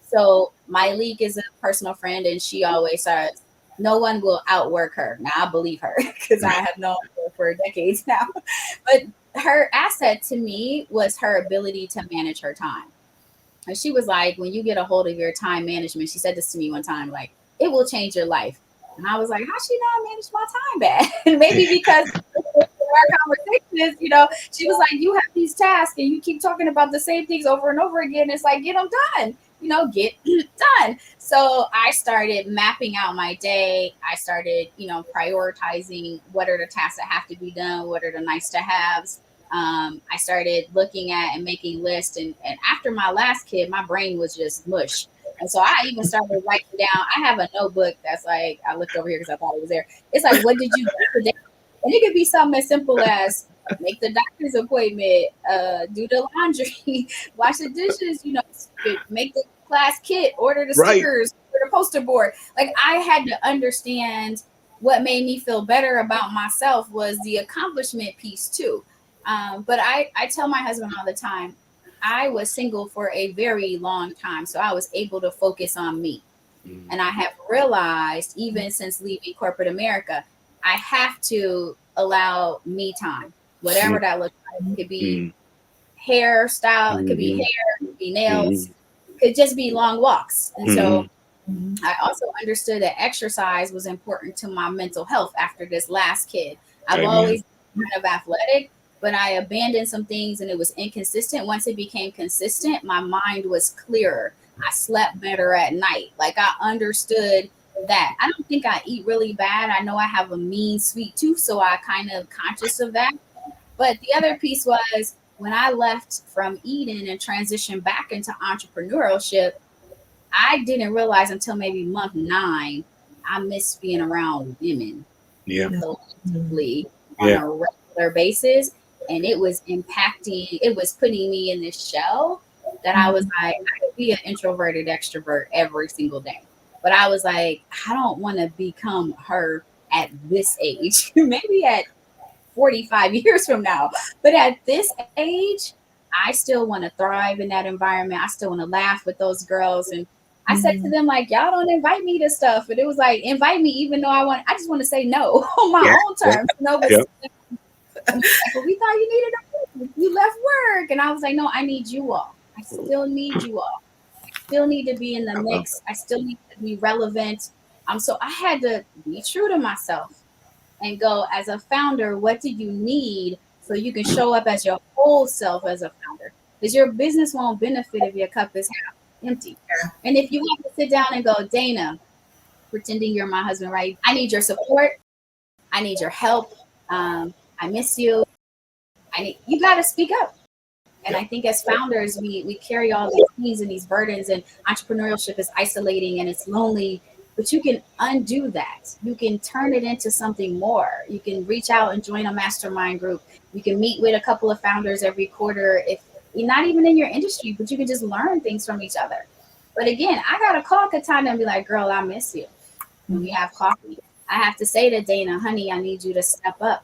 So my league is a personal friend, and she always says, no one will outwork her. Now, I believe her because I have known her for decades now. But her asset to me was her ability to manage her time. And she was like, when you get a hold of your time management, she said this to me one time, like, it will change your life. And I was like, how she know I manage my time bad? And maybe because our conversations, she was like, you have these tasks and you keep talking about the same things over and over again. It's like, get them done. Get done. So I started mapping out my day. I started, prioritizing what are the tasks that have to be done, what are the nice to haves. I started looking at and making lists. And after my last kid, my brain was just mush. And so I even started writing down. I have a notebook that's like, I looked over here because I thought it was there. It's like, what did you do today? And it could be something as simple as make the doctor's appointment, do the laundry, wash the dishes, make the class kit, order the stickers, order the poster board. Like, I had to understand what made me feel better about myself was the accomplishment piece too. But I tell my husband all the time, I was single for a very long time, so I was able to focus on me. And I have realized, even since leaving corporate America, I have to allow me time, whatever that looks like. It could be hairstyle, it could be hair, it could be nails, it could just be long walks. And so I also understood that exercise was important to my mental health after this last kid. I've always been kind of athletic, but I abandoned some things and it was inconsistent. Once it became consistent, my mind was clearer. I slept better at night. Like, I understood that. I don't think I eat really bad. I know I have a mean sweet tooth, so I kind of conscious of that. But the other piece was when I left from Eden and transitioned back into entrepreneurship, I didn't realize until maybe month 9, I missed being around women. Collectively on a regular basis. And it was impacting, it was putting me in this shell that I was like, I could be an introverted extrovert every single day. But I was like, I don't want to become her at this age, maybe at 45 years from now. But at this age, I still want to thrive in that environment. I still want to laugh with those girls. And I said to them, like, y'all don't invite me to stuff. And it was like, invite me, even though I just want to say no on my own terms. No, but like, well, we thought you needed a You left work. And I was like, no, I need you all. I still need you all. I still need to be in the mix. I still need to be relevant. So I had to be true to myself and go, as a founder, what do you need so you can show up as your whole self as a founder? Because your business won't benefit if your cup is half empty. And if you have to sit down and go, Dana, pretending you're my husband, right? I need your support. I need your help. I miss you. You got to speak up. And I think as founders, we carry all these things and these burdens, and entrepreneurship is isolating and it's lonely, but you can undo that. You can turn it into something more. You can reach out and join a mastermind group. You can meet with a couple of founders every quarter, if you're not even in your industry, but you can just learn things from each other. But again, I got to call Cataanda and be like, girl, I miss you. When we have coffee, I have to say to Dana, honey, I need you to step up,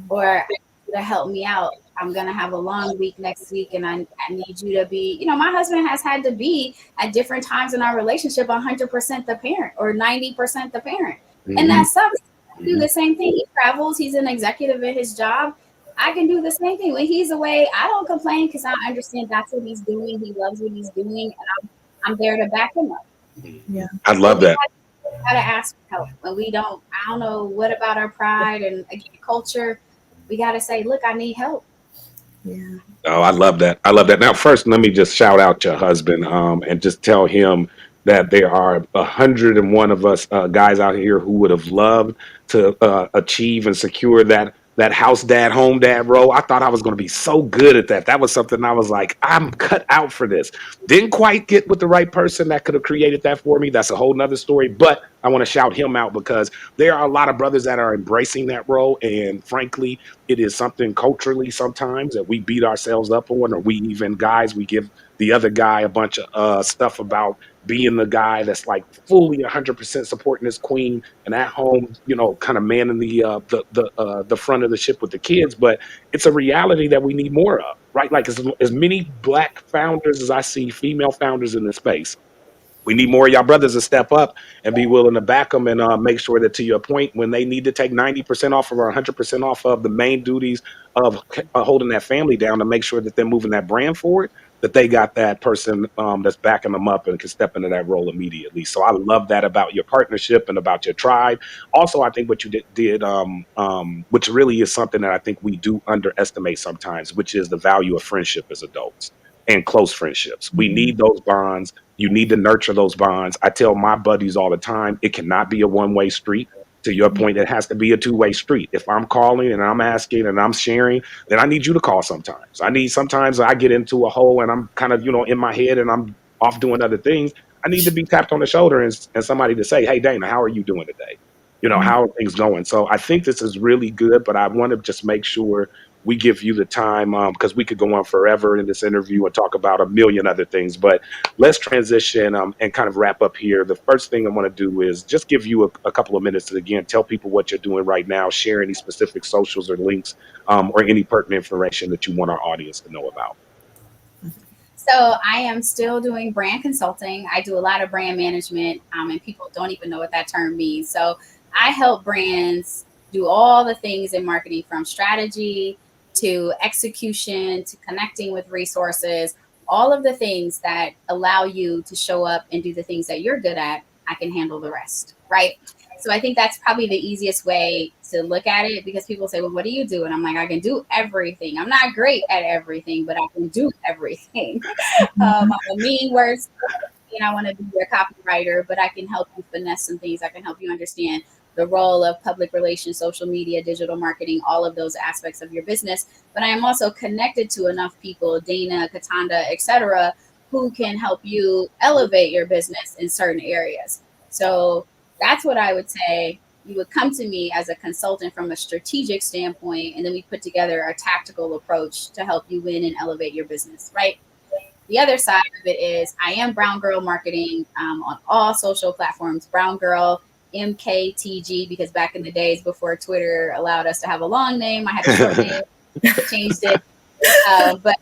or I need you to help me out. I'm going to have a long week next week, and I need you to be, my husband has had to be at different times in our relationship 100% the parent or 90% the parent. And that sucks. I do the same thing. He travels. He's an executive at his job. I can do the same thing. When he's away, I don't complain because I understand that's what he's doing. He loves what he's doing, and I'm there to back him up. Yeah, I love that. Got to ask for help. When we don't, I don't know what about our pride and again, culture, we got to say, look, I need help. yeah. Oh, I love that. I love that. Now, first, let me just shout out your husband and just tell him that there are 101 of us guys out here who would have loved to achieve and secure that house dad, home dad role. I thought I was going to be so good at that. That was something I was like, I'm cut out for this. Didn't quite get with the right person that could have created that for me. That's a whole nother story. But I want to shout him out because there are a lot of brothers that are embracing that role. And frankly, it is something culturally sometimes that we beat ourselves up on, or we even guys, we give the other guy a bunch of stuff about being the guy that's like fully 100% supporting his queen and at home, kind of manning the front of the ship with the kids. But it's a reality that we need more of, right? Like as many Black founders as I see female founders in the space, we need more of y'all brothers to step up and be willing to back them and make sure that, to your point, when they need to take 90% off of or 100% off of the main duties of holding that family down to make sure that they're moving that brand forward, that they got that person that's backing them up and can step into that role immediately. So I love that about your partnership and about your tribe. Also, I think what you did which really is something that I think we do underestimate sometimes, which is the value of friendship as adults and close friendships. We need those bonds. You need to nurture those bonds. I tell my buddies all the time, it cannot be a one-way street. To your point, it has to be a two-way street. If I'm calling and I'm asking and I'm sharing, then I need you to call sometimes. Sometimes I get into a hole and I'm kind of, in my head and I'm off doing other things. I need to be tapped on the shoulder and somebody to say, hey, Dana, how are you doing today? How are things going? So I think this is really good, but I want to just make sure we give you the time because we could go on forever in this interview and talk about a million other things. But let's transition and kind of wrap up here. The first thing I want to do is just give you a couple of minutes to, again, tell people what you're doing right now, share any specific socials or links or any pertinent information that you want our audience to know about. So I am still doing brand consulting. I do a lot of brand management, and people don't even know what that term means. So I help brands do all the things in marketing, from strategy to execution to connecting with resources, all of the things that allow you to show up and do the things that you're good at. I can handle the rest, right? So I think that's probably the easiest way to look at it, because people say, well, what do you do? And I'm like, I can do everything. I'm not great at everything, but I can do everything. I'm a mean wordsmith, and I want to be your copywriter, but I can help you finesse some things. I can help you understand the role of public relations, social media, digital marketing, all of those aspects of your business. But I am also connected to enough people, Dana, Cataanda, etc., who can help you elevate your business in certain areas. So that's what I would say. You would come to me as a consultant from a strategic standpoint, and then we put together a tactical approach to help you win and elevate your business, right? The other side of it is I am Brown Girl Marketing on all social platforms. Brown Girl MKTG, because back in the days before Twitter allowed us to have a long name, I had a short name, changed it. But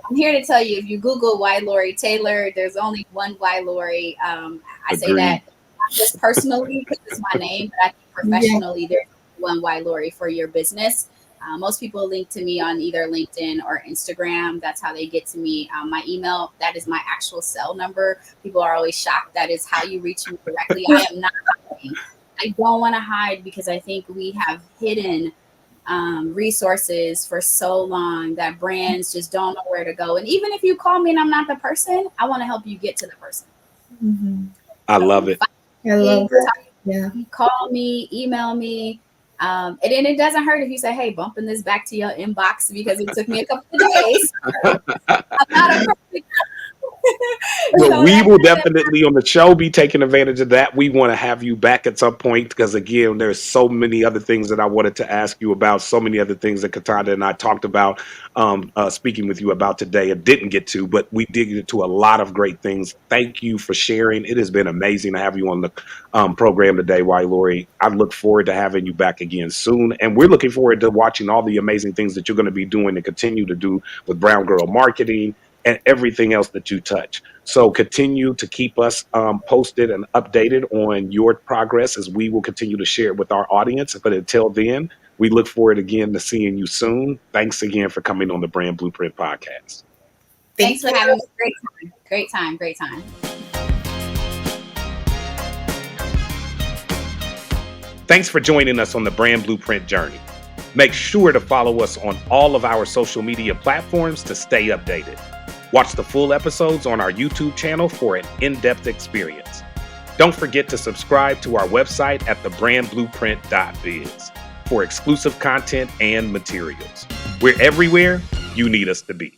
I'm here to tell you, if you Google Ylorie Taylor, there's only one Ylorie. I say that not just personally because it's my name, but I think professionally there's one Ylorie for your business. Most people link to me on either LinkedIn or Instagram. That's how they get to me. My email, that is my actual cell number. People are always shocked that is how you reach me directly. I am not hiding. I don't want to hide because I think we have hidden resources for so long that brands just don't know where to go. And even if you call me and I'm not the person, I want to help you get to the person. I love it. I love it. Yeah. Call me, email me. And then it doesn't hurt if you say, hey, bumping this back to your inbox because it took me a couple of days. I'm not a perfect. Well, we will definitely on the show be taking advantage of that. We want to have you back at some point because, again, there's so many other things that I wanted to ask you about, so many other things that Cataanda and I talked about speaking with you about today and didn't get to, but we did get to a lot of great things. Thank you for sharing. It has been amazing to have you on the program today, Ylorie. I look forward to having you back again soon. And we're looking forward to watching all the amazing things that you're going to be doing and continue to do with Brown Girl Marketing and everything else that you touch. So continue to keep us posted and updated on your progress as we will continue to share it with our audience. But until then, we look forward again to seeing you soon. Thanks again for coming on the Brand Blueprint podcast. Thanks for having me. Great time. Thanks for joining us on the Brand Blueprint journey. Make sure to follow us on all of our social media platforms to stay updated. Watch the full episodes on our YouTube channel for an in-depth experience. Don't forget to subscribe to our website at thebrandblueprint.biz for exclusive content and materials. We're everywhere you need us to be.